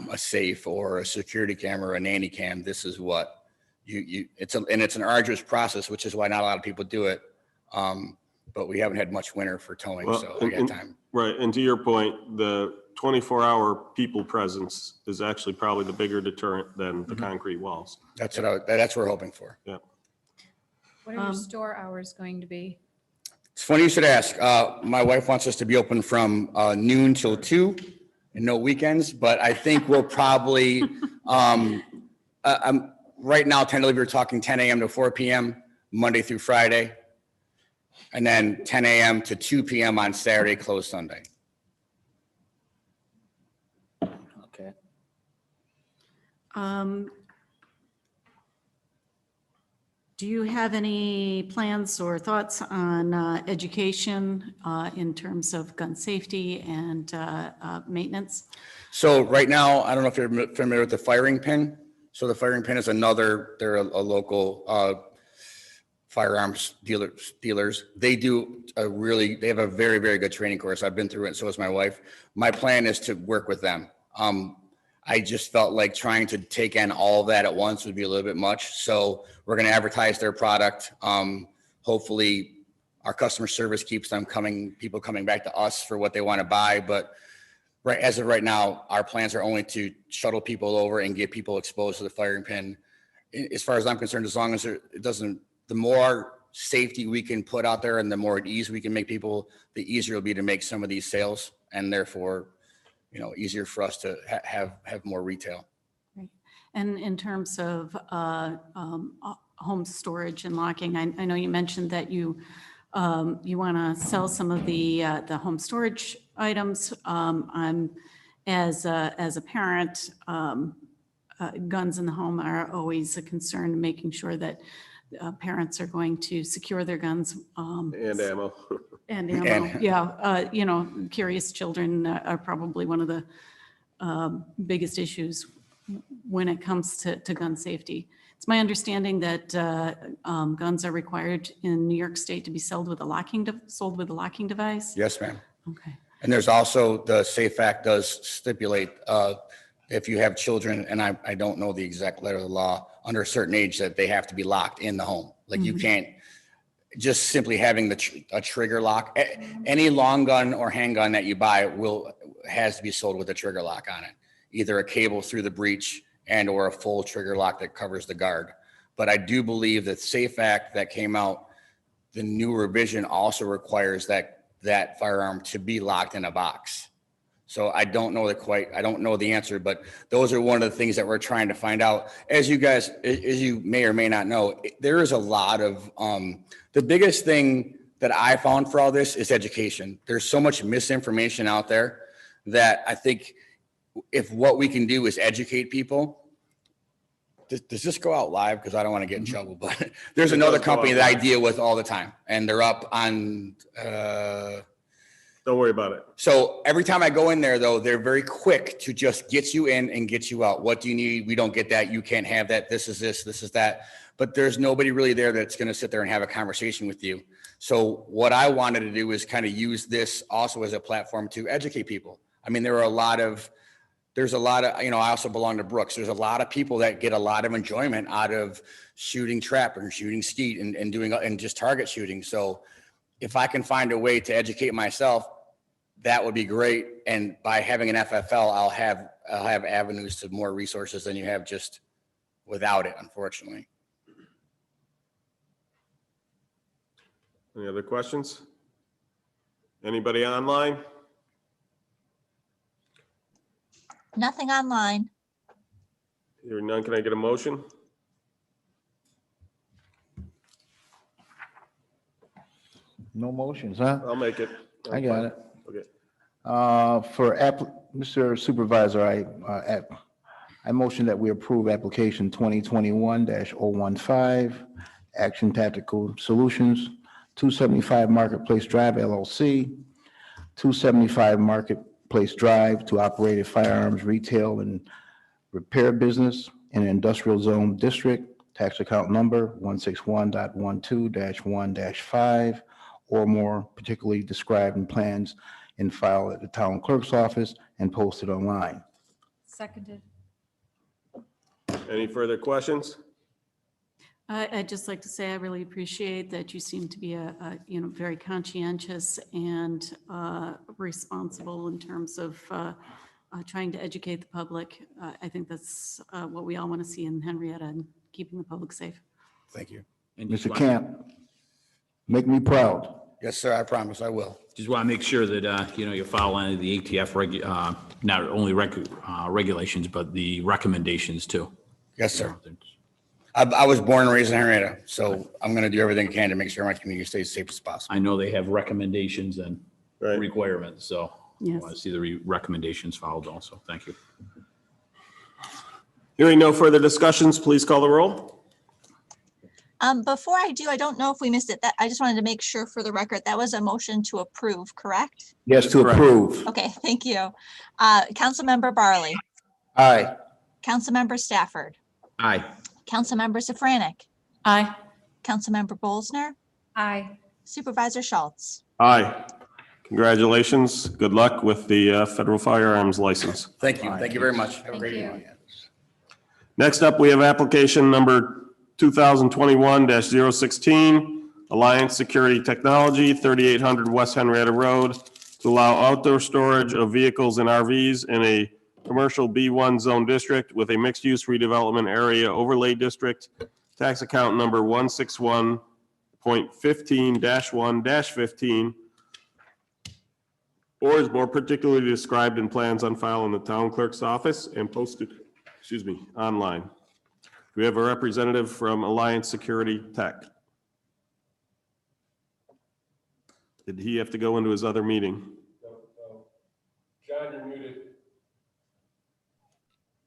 a safe or a security camera or a nanny cam. This is what it's an arduous process, which is why not a lot of people do it. But we haven't had much winter for towing, Well, so we got time. Right, and to your point, the 24-hour people presence is actually probably the bigger deterrent than the concrete walls. That's what we're hoping for. Yeah. What are your store hours going to be? It's funny you should ask. My wife wants us to be open from noon till 2 and no weekends, but I think we'll probably, right now, tentatively, we're talking 10 a.m. to 4 p.m., Monday through Friday, and then 10 a.m. to 2 p.m. on Saturday, closed Sunday. Okay. Do you have any plans or thoughts on education in terms of gun safety and maintenance? So right now, I don't know if you're familiar with the firing pin. So the firing pin is they're a local firearms dealers. They have a very, very good training course. I've been through it, so has my wife. My plan is to work with them. I just felt like trying to take in all of that at once would be a little bit much. So we're going to advertise their product. Hopefully our customer service keeps people coming back to us for what they want to buy. But as of right now, our plans are only to shuttle people over and get people exposed to the firing pin. As far as I'm concerned, as long as the more safety we can put out there and the more at ease we can make people, the easier it'll be to make some of these sales, and therefore, easier for us to have more retail. Right. And in terms of home storage and locking, I know you mentioned that you want to sell some of the home storage items. I'm as a parent, guns in the home are always a concern, making sure that parents are going to secure their guns. And ammo. And ammo, yeah. Curious children are probably one of the biggest issues when it comes to gun safety. It's my understanding that guns are required in New York State to be sold with a locking device. Yes, ma'am. Okay. And there's also the SAFE Act does stipulate if you have children, and I don't know the exact letter of the law, under a certain age that they have to be locked in the home. Like you can't, just simply having a trigger lock. Any long gun or handgun that you buy has to be sold with a trigger lock on it, either a cable through the breech and or a full trigger lock that covers the guard. But I do believe that SAFE Act that came out, the new revision also requires that firearm to be locked in a box. So I don't know I don't know the answer, but those are one of the things that we're trying to find out. As you may or may not know, there is a lot of, the biggest thing that I found for all this is education. There's so much misinformation out there that I think if what we can do is educate people. Does this go out live? Because I don't want to get in trouble, but there's another company that I deal with all the time, and they're up on, Don't worry about it. so every time I go in there, though, they're very quick to just get you in and get you out. What do you need? We don't get that. You can't have that. This is this, this is that. But there's nobody really there that's going to sit there and have a conversation with you. So what I wanted to do is kind of use this also as a platform to educate people. I mean, there's a lot of, I also belong to Brooks. There's a lot of people that get a lot of enjoyment out of shooting trap and shooting skeet and just target shooting. So if I can find a way to educate myself, that would be great. And by having an FFL, I'll have avenues to more resources than you have just without it, unfortunately. Any other questions? Anybody online? Nothing online. Hearing none, can I get a motion? No motions, huh? I'll make it. I got it. Okay. Mr. Supervisor, I motion that we approve application 2021-015, Action Tactical Solutions, 275 Marketplace Drive LLC, 275 Marketplace Drive to operate a firearms retail and repair business in an industrial zone district, tax account number 161.12-1-5, or more particularly described in plans and filed at the town clerk's office and posted online. Seconded. Any further questions? I'd just like to say I really appreciate that you seem to be very conscientious and responsible in terms of trying to educate the public. I think that's what we all want to see in Henrietta and keeping the public safe. Thank you. And Mr. Camp, make me proud. Yes, sir. I promise I will. Just want to make sure that, you follow any of the ATF, not only regulations, but the recommendations too. Yes, sir. I was born and raised in Henrietta, so I'm going to do everything I can to make sure my community stays as safe as possible. I know they have recommendations and Right. requirements, so I Yes. want to see the recommendations followed also. Thank you. Hearing no further discussions, please call the roll. Before I do, I don't know if we missed it. That I just wanted to make sure for the record, that was a motion to approve, correct? Yes, to Correct. approve. Okay, thank you. Councilmember Barley, Aye. Councilmember Stafford, Aye. Councilmember Safranek, Aye. Councilmember Bolsner, Aye. Supervisor Schultz. Aye. Congratulations. Good luck with the federal firearms license. Thank you. Thank you very much. Have a Thank great you. evening. Next up, we have application number 2021-016, Alliance Security Technology, 3800 West Henrietta Road, to allow outdoor storage of vehicles and RVs in a commercial B1 zone district with a mixed-use redevelopment area overlay district, tax account number 161.15-1-15, or is more particularly described in plans on file in the town clerk's office and posted, online. Do we have a representative from Alliance Security Tech? Did he have to go into his other meeting? No. John, you're muted.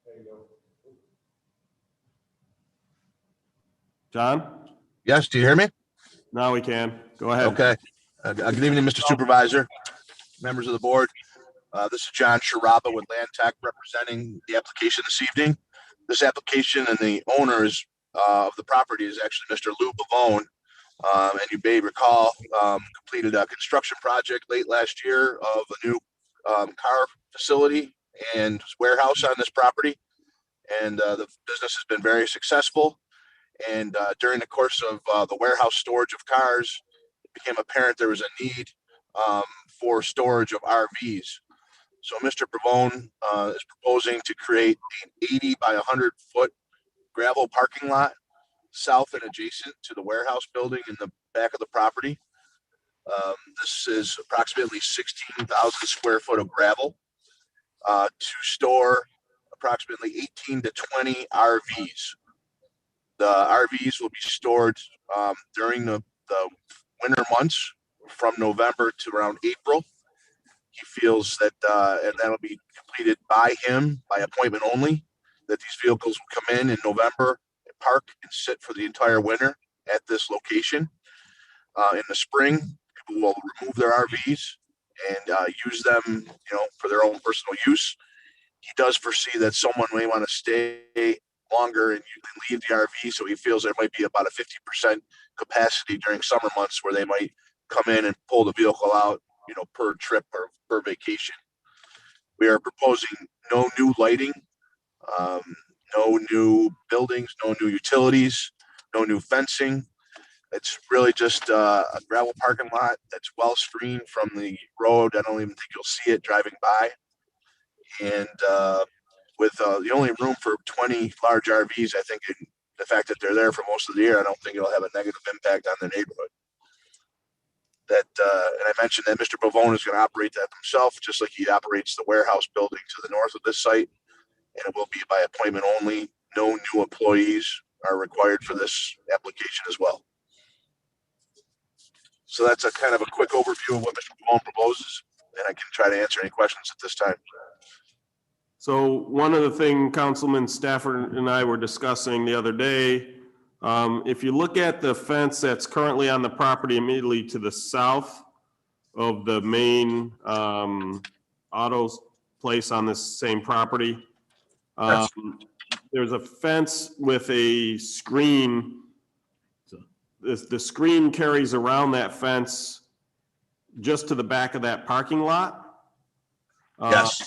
There you go. John? Yes, do you hear me? Now we can. Go ahead. Okay. Good evening, Mr. Supervisor, members of the board. This is John Sharaba with Land Tech representing the application this evening. This application and the owners of the property is actually Mr. Lou Pavone. And you may recall, completed a construction project late last year of a new car facility and warehouse on this property. And the business has been very successful. And during the course of the warehouse storage of cars, it became apparent there was a need for storage of RVs. So Mr. Pavone is proposing to create an 80 by 100-foot gravel parking lot south and adjacent to the warehouse building in the back of the property. This is approximately 16,000 square foot of gravel to store approximately 18 to 20 RVs. The RVs will be stored during the winter months from November to around April. He feels that, and that'll be completed by him by appointment only, that these vehicles will come in November, park and sit for the entire winter at this location. In the spring, people will remove their RVs and use them, for their own personal use. He does foresee that someone may want to stay longer and leave the RV, so he feels there might be about a 50% capacity during summer months where they might come in and pull the vehicle out, per trip or per vacation. We are proposing no new lighting, no new buildings, no new utilities, no new fencing. It's really just a gravel parking lot that's well screened from the road. I don't even think you'll see it driving by. And with the only room for 20 large RVs, I think the fact that they're there for most of the year, I don't think it'll have a negative impact on the neighborhood. And I mentioned that Mr. Pavone is going to operate that himself, just like he operates the warehouse building to the north of this site. And it will be by appointment only. No new employees are required for this application as well. So that's a kind of a quick overview of what Mr. Pavone proposes, and I can try to answer any questions at this time. So one of the things Councilman Stafford and I were discussing the other day, if you look at the fence that's currently on the property immediately to the south of the main auto place on this same property, there's a fence with a screen. The screen carries around that fence just to the back of that parking lot. Yes.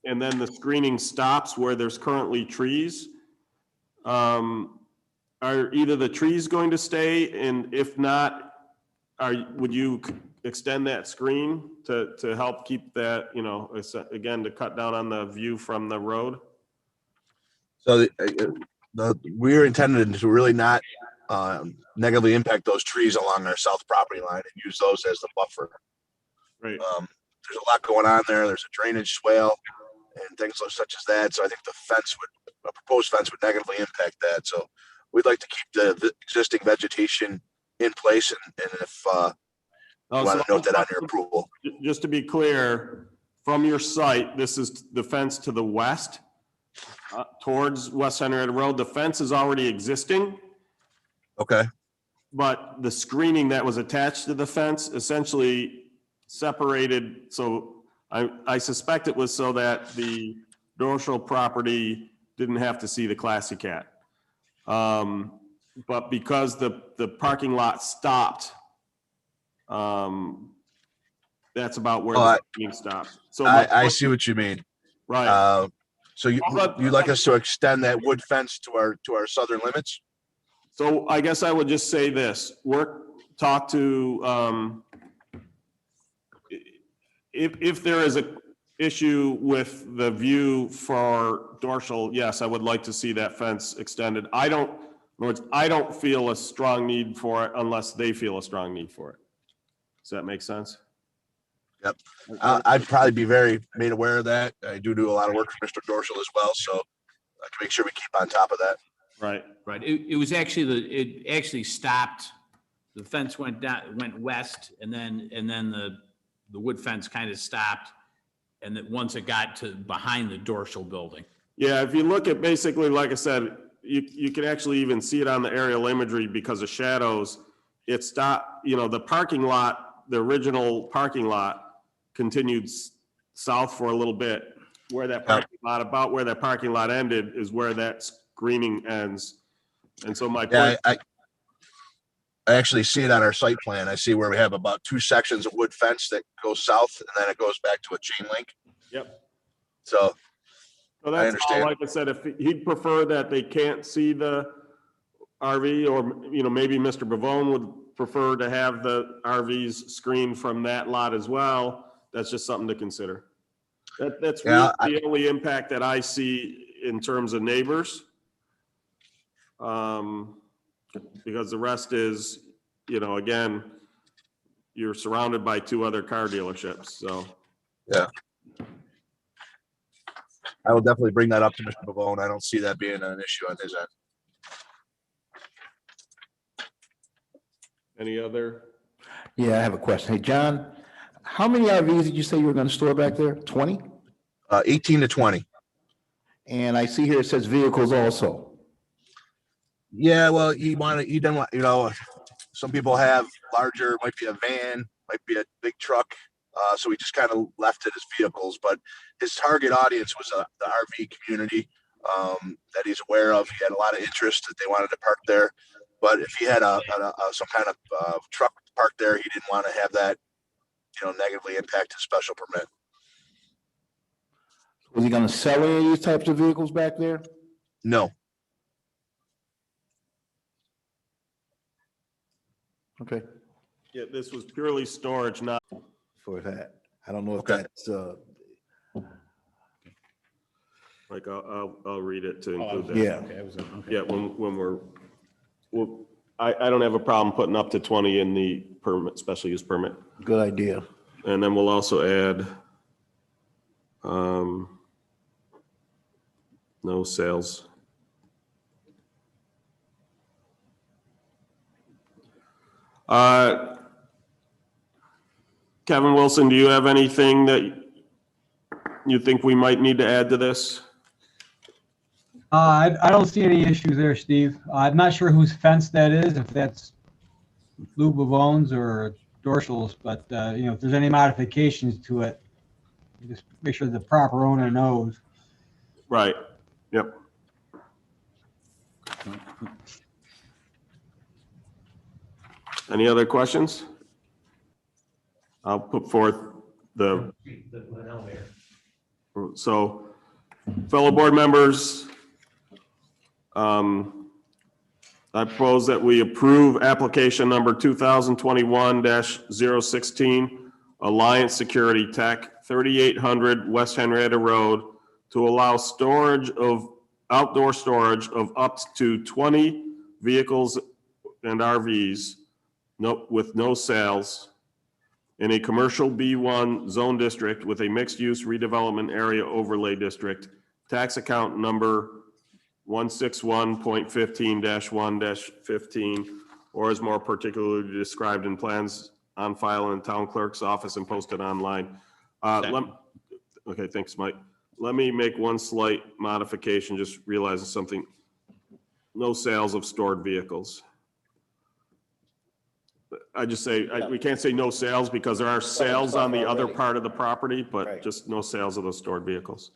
And then the screening stops where there's currently trees. Are either the trees going to stay? And if not, would you extend that screen to help keep that, again, to cut down on the view from the road? So we're intended to really not negatively impact those trees along our south property line and use those as the buffer. Right. There's a lot going on there. There's a drainage swale and things such as that. So I think a proposed fence would negatively impact that. So we'd like to keep the existing vegetation in place. And if you want to note that on your approval. Just to be clear, from your site, this is the fence to the west towards West Henrietta Road. The fence is already existing. Okay. But the screening that was attached to the fence essentially separated. So I suspect it was so that the dorsal property didn't have to see the Classy Cat. But because the parking lot stopped, that's about where the screening stopped. So I see what you mean. Right. So you'd like us to extend that wood fence to our southern limits? So I guess I would just say this, talk to, if there is a issue with the view for dorsal, yes, I would like to see that fence extended. I don't feel a strong need for it unless they feel a strong need for it. Does that make sense? Yep. I'd probably be very made aware of that. I do a lot of work for Mr. Dorsal as well, so I can make sure we keep on top of that. Right. Right. It was actually it actually stopped. The fence went west, and then the wood fence kind of stopped, and then once it got to behind the dorsal building. Yeah, if you look at basically, like I said, you can actually even see it on the aerial imagery because of shadows. It stopped. The parking lot, the original parking lot, continued south for a little bit. Where that parking lot ended is where that screening ends. And so my point. I actually see it on our site plan. I see where we have about 2 sections of wood fence that goes south and then it goes back to a chain link. Yep. So that's all. Like I said, if he'd prefer that they can't see the RV, or, you know, maybe Mr. Bavone would prefer to have the RVs screened from that lot as well. That's just something to consider. That's really Yeah, the only impact that I see in terms of neighbors. Because the rest is, you know, again, you're surrounded by 2 other car dealerships, so. Yeah. I will definitely bring that up to Mr. Pavone. I don't see that being an issue on his end. Any other? Yeah, I have a question. Hey, John, how many RVs did you say you were gonna store back there? 20? 18 to 20. And I see here it says vehicles also. Yeah, well, you don't want, you know, some people have larger, might be a van, might be a big truck. So we just kind of left it as vehicles, but his target audience was the RV community that he's aware of. He had a lot of interest that they wanted to park there. But if he had some kind of truck parked there, he didn't want to have that, you know, negatively impact his special permit. Was he gonna sell any of these types of vehicles back there? No. Okay. Yeah, this was purely storage, not. For that. I don't know if Okay. that's, Like, I'll read it to include that. yeah. Okay, I was, okay. Yeah, I don't have a problem putting up to 20 in the permit, special use permit. Good idea. And then we'll also add, no sales. Kevin Wilson, do you have anything that you think we might need to add to this? I don't see any issues there, Steve. I'm not sure whose fence that is, if that's Lou Bavone's or Dorschel's, but, you know, if there's any modifications to it, just make sure the proper owner knows. Right, yep. Any other questions? I'll put forth so fellow board members, I propose that we approve application number 2021-016, Alliance Security Tech, 3800 West Henrietta Road, to allow outdoor storage of up to 20 vehicles and RVs, with no sales, in a commercial B1 zone district with a mixed-use redevelopment area overlay district, tax account number 161.15-1-15, or as more particularly described in plans on file in town clerk's office and posted online. Okay, thanks, Mike. Let me make one slight modification, just realizing something. No sales of stored vehicles. I just say, we can't say no sales because there are sales on the other part of the property, but just no sales of those stored vehicles.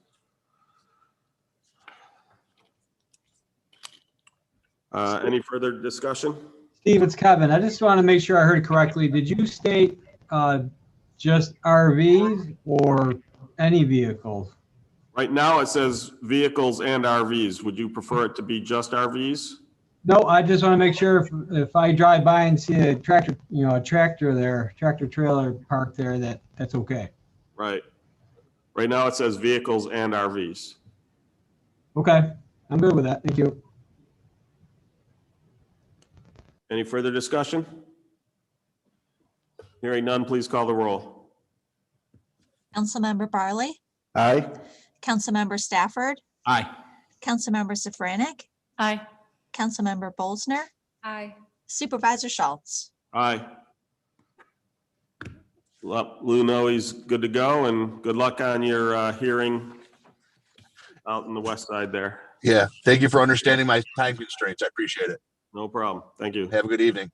Any further discussion? Steve, it's Kevin. I just want to make sure I heard correctly. Did you state just RVs or any vehicles? Right now it says vehicles and RVs. Would you prefer it to be just RVs? No, I just want to make sure if I drive by and see a tractor, you know, a tractor there, tractor trailer parked there, that's okay. Right. Right now it says vehicles and RVs. Okay, I'm good with that. Thank you. Any further discussion? Hearing none, please call the roll. Councilmember Barley, Aye. Councilmember Stafford, Aye. Councilmember Safranek, Aye. Councilmember Bolzner, Aye. Supervisor Schultz. Aye. Let Lou know he's good to go, and good luck on your hearing out in the west side there. Yeah. Thank you for understanding my time constraints. I appreciate it. No problem. Thank you. Have a good evening.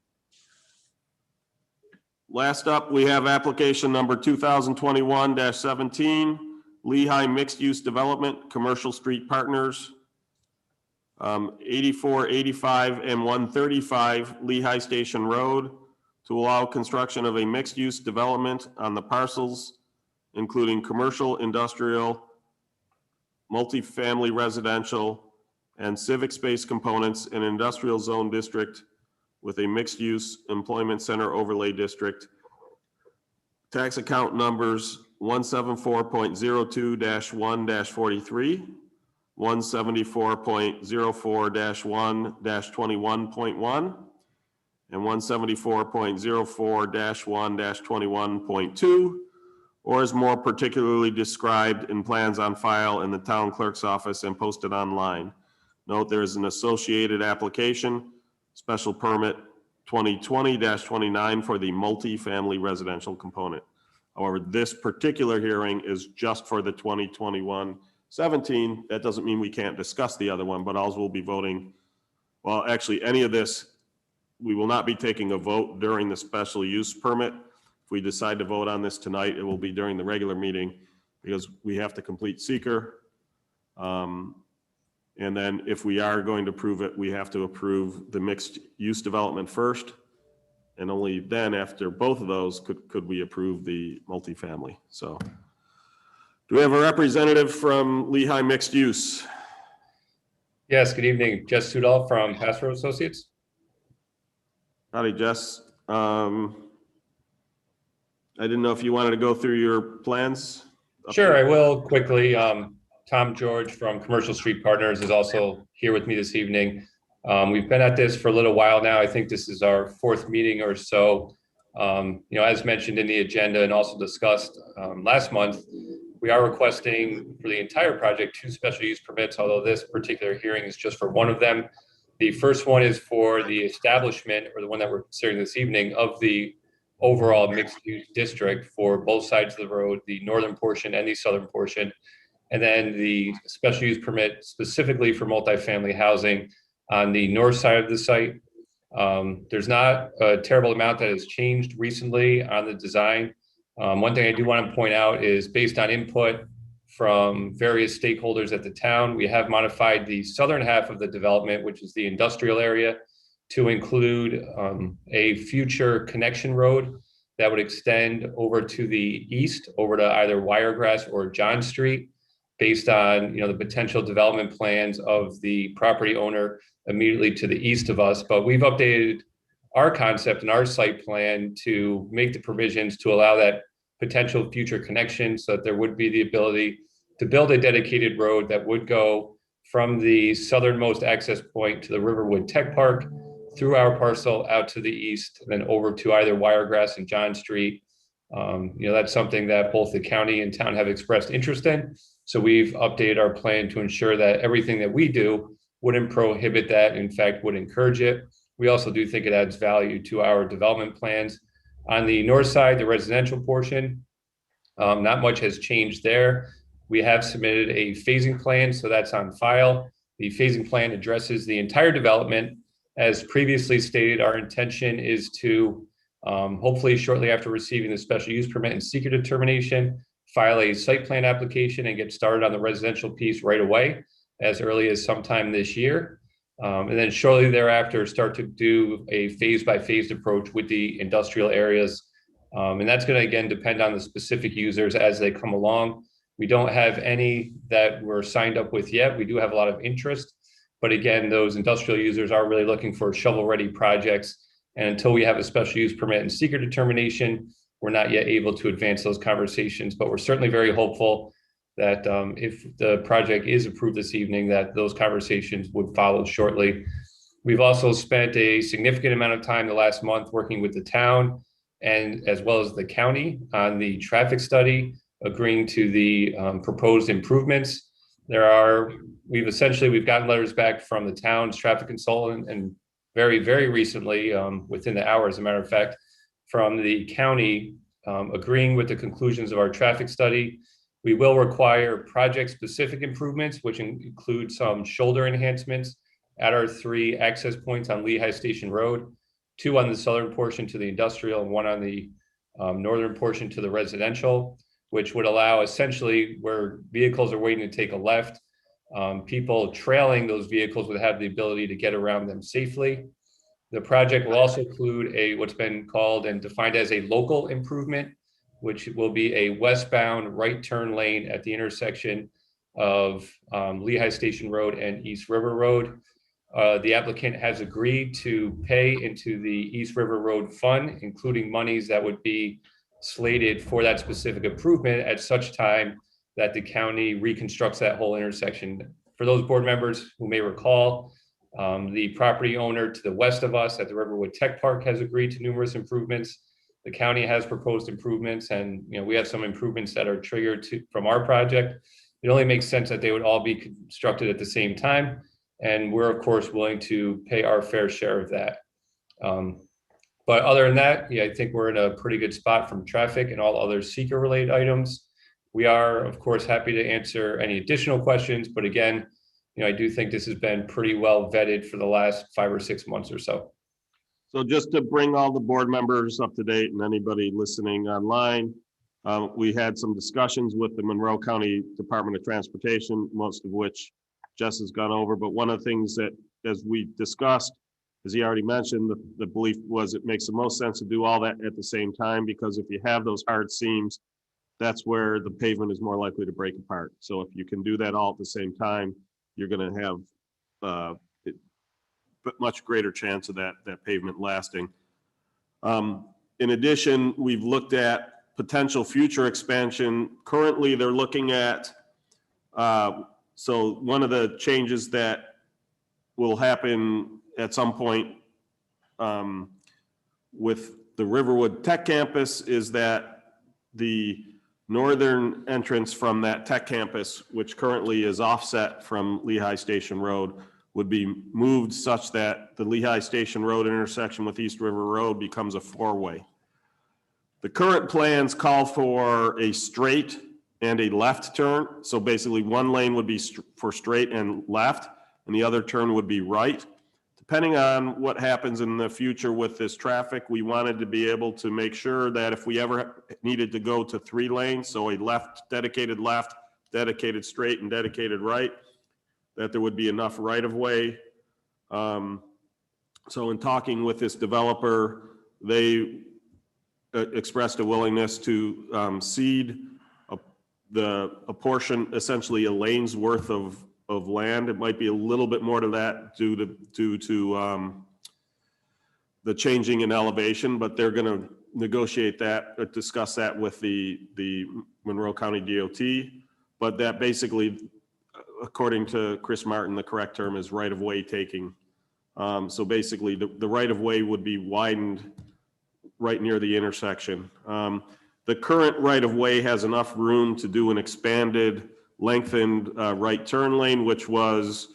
Last up, we have application number 2021-17, Lehigh Mixed Use Development, Commercial Street Partners, 8485 and 135 Lehigh Station Road, to allow construction of a mixed-use development on the parcels, including commercial, industrial, multifamily residential, and civic space components in an industrial zone district with a mixed-use employment center overlay district. Tax account numbers 174.02-1-43, 174.04-1-21.1, and 174.04-1-21.2, or is more particularly described in plans on file in the town clerk's office and posted online. Note there is an associated application, special permit 2020-29 for the multifamily residential component. However, this particular hearing is just for the 2021-17. That doesn't mean we can't discuss the other one, but also we'll be voting. Well, actually, any of this, we will not be taking a vote during the special use permit. If we decide to vote on this tonight, it will be during the regular meeting because we have to complete seeker. And then if we are going to approve it, we have to approve the mixed use development first. And only then after both of those could we approve the multifamily. So do we have a representative from Lehigh Mixed Use? Yes, good evening. Jess Sudol from Passroad Associates. Howdy, Jess. I didn't know if you wanted to go through your plans. Sure, I will quickly. Tom George from Commercial Street Partners is also here with me this evening. We've been at this for a little while now. I think this is our fourth meeting or so. As mentioned in the agenda and also discussed last month, we are requesting for the entire project 2 special use permits, although this particular hearing is just for one of them. The first one is for the establishment, or the one that we're considering this evening, of the overall mixed use district for both sides of the road, the northern portion and the southern portion. And then the special use permit specifically for multifamily housing on the north side of the site. There's not a terrible amount that has changed recently on the design. One thing I do want to point out is based on input from various stakeholders at the town, we have modified the southern half of the development, which is the industrial area, to include a future connection road that would extend over to the east, over to either Wiregrass or John Street, based on the potential development plans of the property owner immediately to the east of us. But we've updated our concept and our site plan to make the provisions to allow that potential future connection, so that there would be the ability to build a dedicated road that would go from the southernmost access point to the Riverwood Tech Park, through our parcel out to the east, and then over to either Wiregrass and John Street. That's something that both the county and town have expressed interest in. So we've updated our plan to ensure that everything that we do wouldn't prohibit that, in fact, would encourage it. We also do think it adds value to our development plans. On the north side, the residential portion, not much has changed there. We have submitted a phasing plan, so that's on file. The phasing plan addresses the entire development. As previously stated, our intention is to hopefully shortly after receiving the special use permit and seeker determination, file a site plan application and get started on the residential piece right away, as early as sometime this year. And then shortly thereafter, start to do a phase-by-phase approach with the industrial areas. And that's going to, again, depend on the specific users as they come along. We don't have any that we're signed up with yet. We do have a lot of interest. But again, those industrial users are really looking for shovel-ready projects. And until we have a special use permit and seeker determination, we're not yet able to advance those conversations. But we're certainly very hopeful that if the project is approved this evening, that those conversations would follow shortly. We've also spent a significant amount of time the last month working with the town and as well as the county on the traffic study, agreeing to the proposed improvements. We've gotten letters back from the town's traffic consultant, and very, very recently, within the hour, as a matter of fact, from the county agreeing with the conclusions of our traffic study. We will require project-specific improvements, which include some shoulder enhancements at our 3 access points on Lehigh Station Road, 2 on the southern portion to the industrial and 1 on the northern portion to the residential, which would allow essentially where vehicles are waiting to take a left, people trailing those vehicles would have the ability to get around them safely. The project will also include what's been called and defined as a local improvement, which will be a westbound right turn lane at the intersection of Lehigh Station Road and East River Road. The applicant has agreed to pay into the East River Road Fund, including monies that would be slated for that specific improvement at such time that the county reconstructs that whole intersection. For those board members who may recall, the property owner to the west of us at the Riverwood Tech Park has agreed to numerous improvements. The county has proposed improvements, and we have some improvements that are triggered from our project. It only makes sense that they would all be constructed at the same time. And we're of course willing to pay our fair share of that. But other than that, I think we're in a pretty good spot from traffic and all other seeker related items. We are of course happy to answer any additional questions, but again, I do think this has been pretty well vetted for the last 5 or 6 months or so. So just to bring all the board members up to date and anybody listening online, we had some discussions with the Monroe County Department of Transportation, most of which Jess has gone over. But one of the things that, as we discussed, as he already mentioned, the belief was it makes the most sense to do all that at the same time, because if you have those hard seams, that's where the pavement is more likely to break apart. So if you can do that all at the same time, you're going to have much greater chance of that pavement lasting. In addition, we've looked at potential future expansion. Currently, they're looking at, so one of the changes that will happen at some point with the Riverwood Tech Campus is that the northern entrance from that tech campus, which currently is offset from Lehigh Station Road, would be moved such that the Lehigh Station Road intersection with East River Road becomes a four-way. The current plans call for a straight and a left turn. So basically one lane would be for straight and left, and the other turn would be right. Depending on what happens in the future with this traffic, we wanted to be able to make sure that if we ever needed to go to 3 lanes, so a left, dedicated straight, and dedicated right, that there would be enough right of way. So in talking with this developer, they expressed a willingness to cede a portion, essentially a lane's worth of land. It might be a little bit more to that due to the changing in elevation, but they're going to negotiate that or discuss that with the Monroe County DOT. But that basically, according to Chris Martin, the correct term is right-of-way taking. So basically the right-of-way would be widened right near the intersection. The current right-of-way has enough room to do an expanded, lengthened right turn lane, which was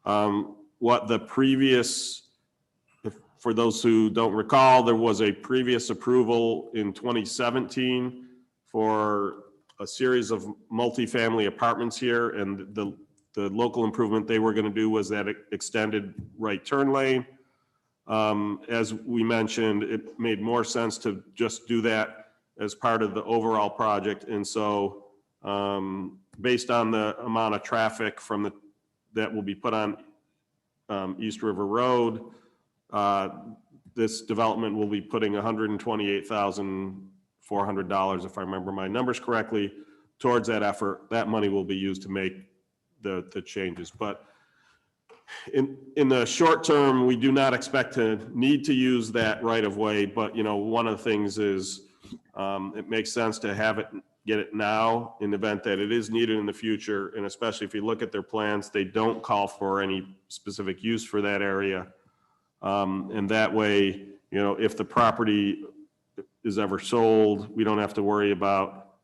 what the previous, for those who don't recall, there was a previous approval in 2017 for a series of multifamily apartments here, and the local improvement they were going to do was that extended right turn lane. As we mentioned, it made more sense to just do that as part of the overall project. And so based on the amount of traffic that will be put on East River Road, this development will be putting $128,400, if I remember my numbers correctly, towards that effort. That money will be used to make the changes. But in the short term, we do not expect to need to use that right of way. But one of the things is it makes sense to get it now in the event that it is needed in the future. And especially if you look at their plans, they don't call for any specific use for that area. And that way, if the property is ever sold, we don't have to worry about,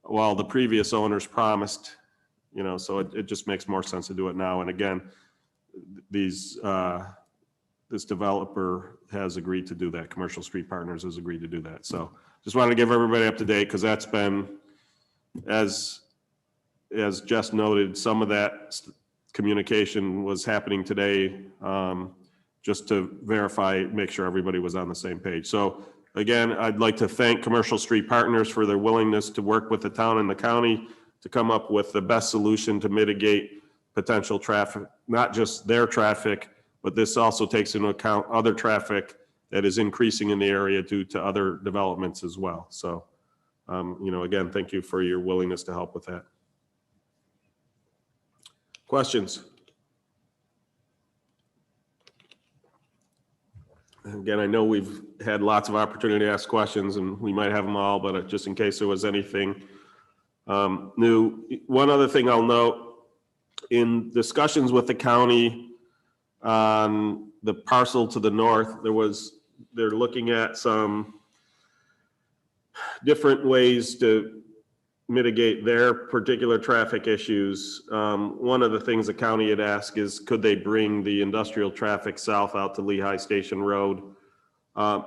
well, the previous owners promised, so it just makes more sense to do it now. And again, this developer has agreed to do that. Commercial Street Partners has agreed to do that. So just wanted to give everybody up to date, because that's been, as Jess noted, some of that communication was happening today, just to verify, make sure everybody was on the same page. So again, I'd like to thank Commercial Street Partners for their willingness to work with the town and the county to come up with the best solution to mitigate potential traffic, not just their traffic, but this also takes into account other traffic that is increasing in the area due to other developments as well. So, again, thank you for your willingness to help with that. Questions? Again, I know we've had lots of opportunity to ask questions and we might have them all, but just in case there was anything new. One other thing I'll note, in discussions with the county on the parcel to the north, they're looking at some different ways to mitigate their particular traffic issues. One of the things the county had asked is, could they bring the industrial traffic south out to Lehigh Station Road? I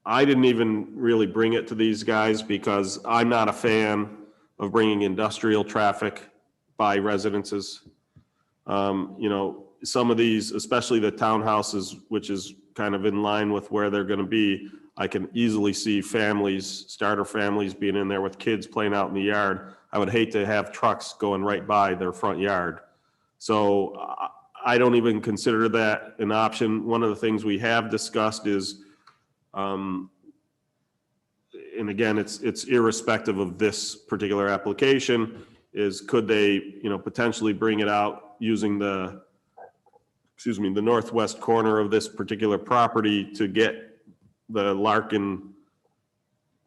didn't even really bring it to these guys because I'm not a fan of bringing industrial traffic by residences. You know, some of these, especially the townhouses, which is kind of in line with where they're going to be, I can easily see families, starter families being in there with kids playing out in the yard. I would hate to have trucks going right by their front yard. So I don't even consider that an option. One of the things we have discussed is, and again, it's irrespective of this particular application, is could they, you know, potentially bring it out using the northwest corner of this particular property to get the Larkin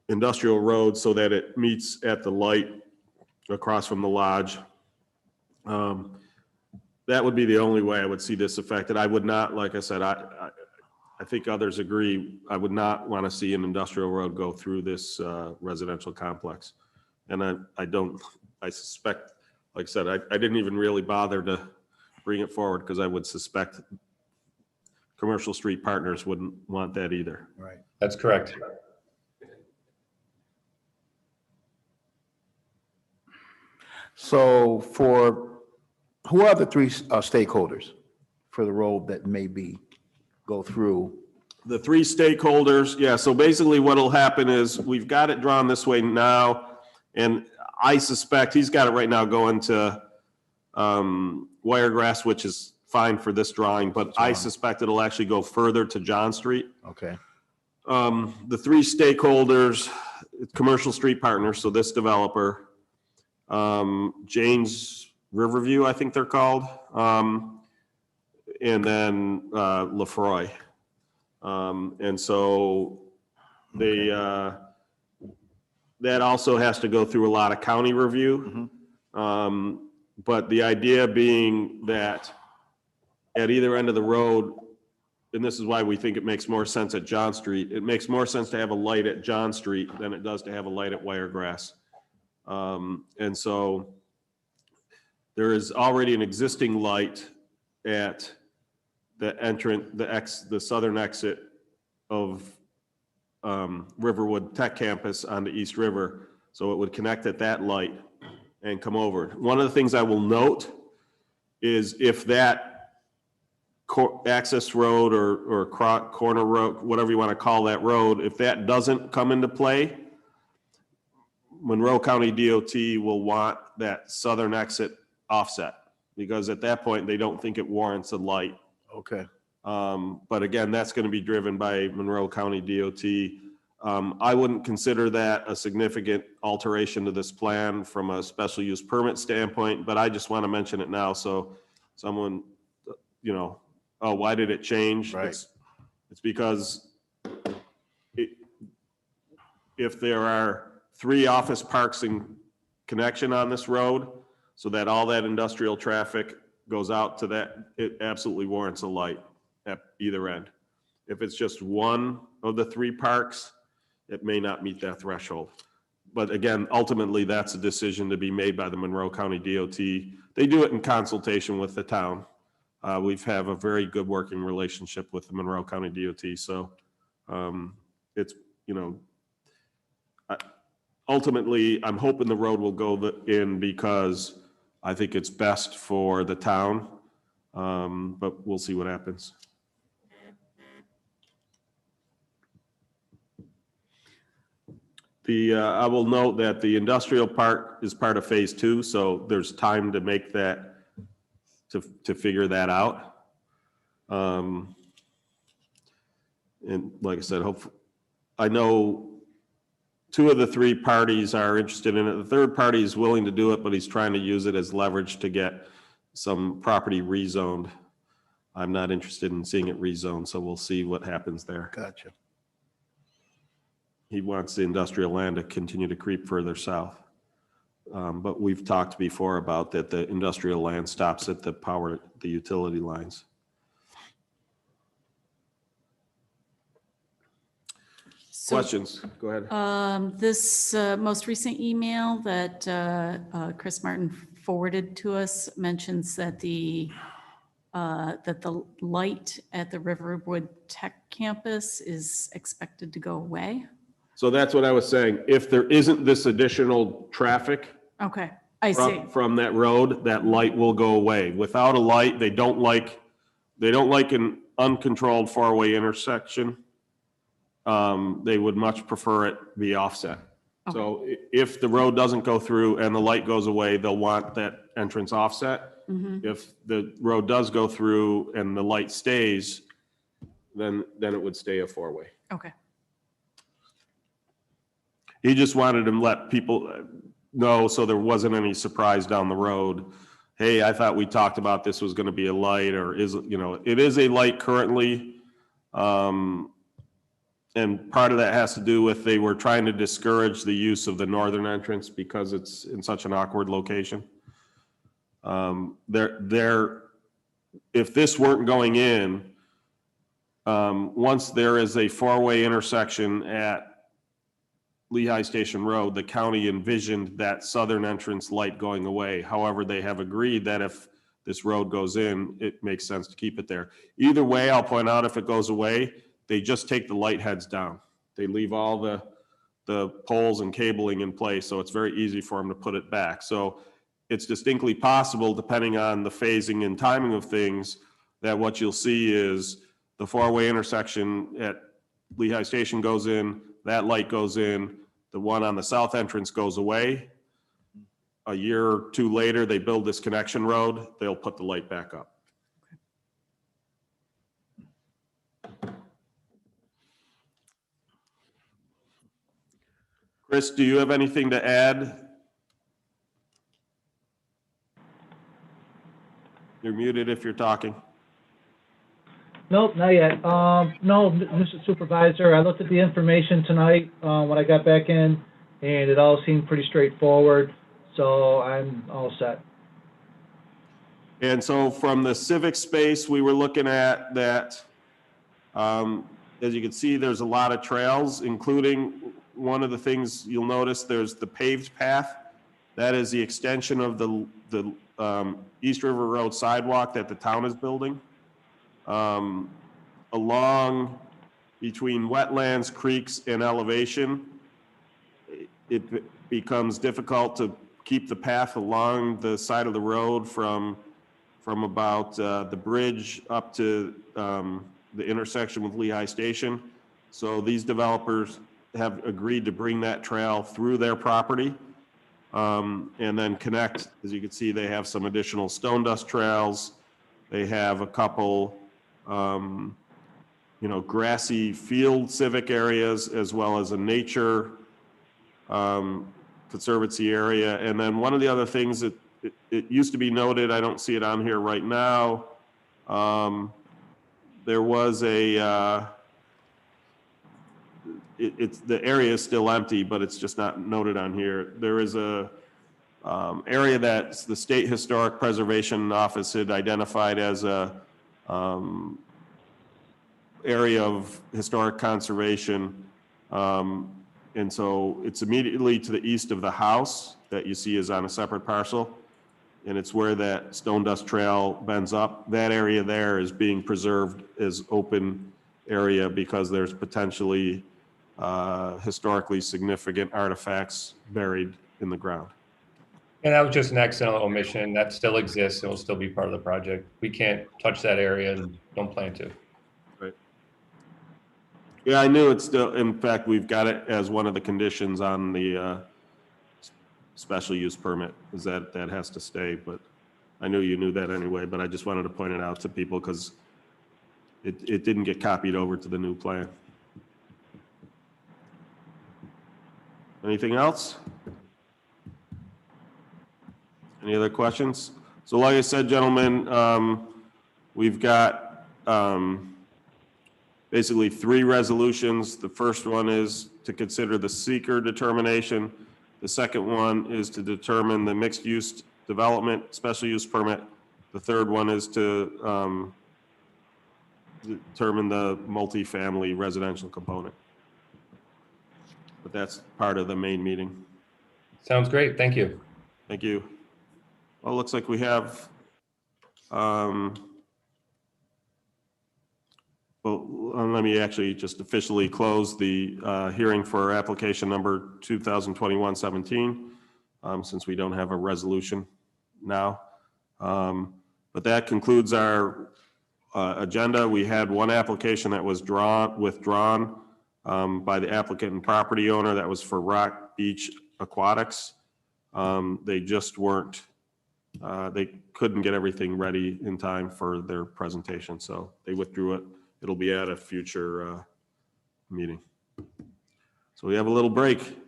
Industrial Road so that it meets at the light across from the lodge. That would be the only way I would see this affected. I would not, like I said, I think others agree, I would not want to see an industrial road go through this residential complex. And I suspect, like I said, I didn't even really bother to bring it forward because I would suspect Commercial Street Partners wouldn't want that either. Right. That's correct. So who are the three stakeholders for the road that may go through? The three stakeholders, yeah, so basically what'll happen is we've got it drawn this way now, and I suspect he's got it right now going to Wiregrass, which is fine for this drawing, but I suspect it'll actually go further to John Street. Okay. The three stakeholders, Commercial Street Partners, so this developer, Jane's Riverview, I think they're called, and then Lefroy. And so they, that also has to go through a lot of county review. But the idea being that at either end of the road, and this is why we think it makes more sense at John Street, it makes more sense to have a light at John Street than it does to have a light at Wiregrass. And so there is already an existing light at the entrance, the southern exit of Riverwood Tech Campus on the East River. So it would connect at that light and come over. One of the things I will note is if that access road or corner road, whatever you want to call that road, if that doesn't come into play, Monroe County DOT will want that southern exit offset, because at that point, they don't think it warrants a light. Okay. But again, that's going to be driven by Monroe County DOT. I wouldn't consider that a significant alteration to this plan from a special use permit standpoint, but I just want to mention it now. So someone, you know, oh, why did it change? Right. It's because if there are 3 office parks in connection on this road, so that all that industrial traffic goes out to that, it absolutely warrants a light at either end. If it's just one of the 3 parks, it may not meet that threshold. But again, ultimately, that's a decision to be made by the Monroe County DOT. They do it in consultation with the town. We've have a very good working relationship with the Monroe County DOT. So it's, you know, ultimately, I'm hoping the road will go in because I think it's best for the town, but we'll see what happens. I will note that the industrial park is part of phase 2, so there's time to make that, to figure that out. And like I said, hopefully, I know two of the three parties are interested in it. The third party is willing to do it, but he's trying to use it as leverage to get some property rezoned. I'm not interested in seeing it rezoned, so we'll see what happens there. Gotcha. He wants the industrial land to continue to creep further south. But we've talked before about that the industrial land stops at the utility lines. So, Questions? Go ahead. This most recent email that Chris Martin forwarded to us mentions that the light at the Riverwood Tech campus is expected to go away. So that's what I was saying. If there isn't this additional traffic Okay, I see. from that road, that light will go away. Without a light, they don't like an uncontrolled four-way intersection. They would much prefer it be offset. Okay. So if the road doesn't go through and the light goes away, they'll want that entrance offset. Mhm. If the road does go through and the light stays, then it would stay a four-way. Okay. He just wanted to let people know so there wasn't any surprise down the road. Hey, I thought we talked about this was going to be a light, or it is a light currently. And part of that has to do with they were trying to discourage the use of the northern entrance because it's in such an awkward location. If this weren't going in, once there is a four-way intersection at Lehigh Station Road, the county envisioned that southern entrance light going away. However, they have agreed that if this road goes in, it makes sense to keep it there. Either way, I'll point out if it goes away, they just take the light heads down. They leave all the poles and cabling in place, so it's very easy for them to put it back. So it's distinctly possible, depending on the phasing and timing of things, that what you'll see is the four-way intersection at Lehigh Station goes in, that light goes in, the one on the south entrance goes away. A year or two later, they build this connection road, they'll put the light back up. Chris, do you have anything to add? You're muted if you're talking. Nope, not yet. No, Mr. Supervisor, I looked at the information tonight when I got back in, and it all seemed pretty straightforward, so I'm all set. And so from the civic space, we were looking at that, as you can see, there's a lot of trails, including one of the things you'll notice, there's the paved path. That is the extension of the East River Road sidewalk that the town is building. Along between wetlands, creeks, and elevation, it becomes difficult to keep the path along the side of the road from about the bridge up to the intersection with Lehigh Station. So these developers have agreed to bring that trail through their property and then connect. As you can see, they have some additional stone dust trails. They have a couple grassy field civic areas, as well as a nature conservancy area. And then one of the other things that it used to be noted, I don't see it on here right now, there was the area is still empty, but it's just not noted on here. There is a area that the State Historic Preservation Office had identified as a area of historic conservation. And so it's immediately to the east of the house that you see is on a separate parcel. And it's where that stone dust trail bends up. That area there is being preserved as open area because there's potentially historically significant artifacts buried in the ground. And that was just an accidental omission. That still exists and will still be part of the project. We can't touch that area and don't plan to. Right. Yeah, I knew it's still, in fact, we've got it as one of the conditions on the special use permit, is that has to stay, but I knew you knew that anyway, but I just wanted to point it out to people because it didn't get copied over to the new plan. Anything else? Any other questions? So like I said, gentlemen, we've got basically 3 resolutions. The first one is to consider the seeker determination. The second one is to determine the mixed-use development special use permit. The third one is to determine the multifamily residential component. But that's part of the main meeting. Sounds great. Thank you. Thank you. Well, it looks like we have, let me actually just officially close the hearing for application number 2021-17, since we don't have a resolution now. But that concludes our agenda. We had one application that was withdrawn by the applicant and property owner. That was for Rock Beach Aquatics. They just weren't, they couldn't get everything ready in time for their presentation, so they withdrew it. It'll be at a future meeting. So we have a little break.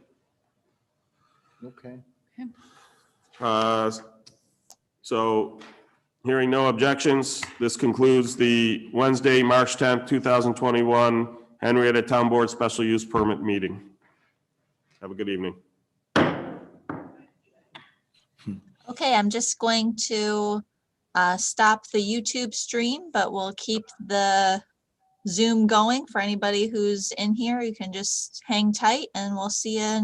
Okay. So hearing no objections, this concludes the Wednesday, March 10th, 2021 Henrietta Town Board Special Use Permit meeting. Have a good evening. Okay, I'm just going to stop the YouTube stream, but we'll keep the Zoom going for anybody who's in here. You can just hang tight and we'll see you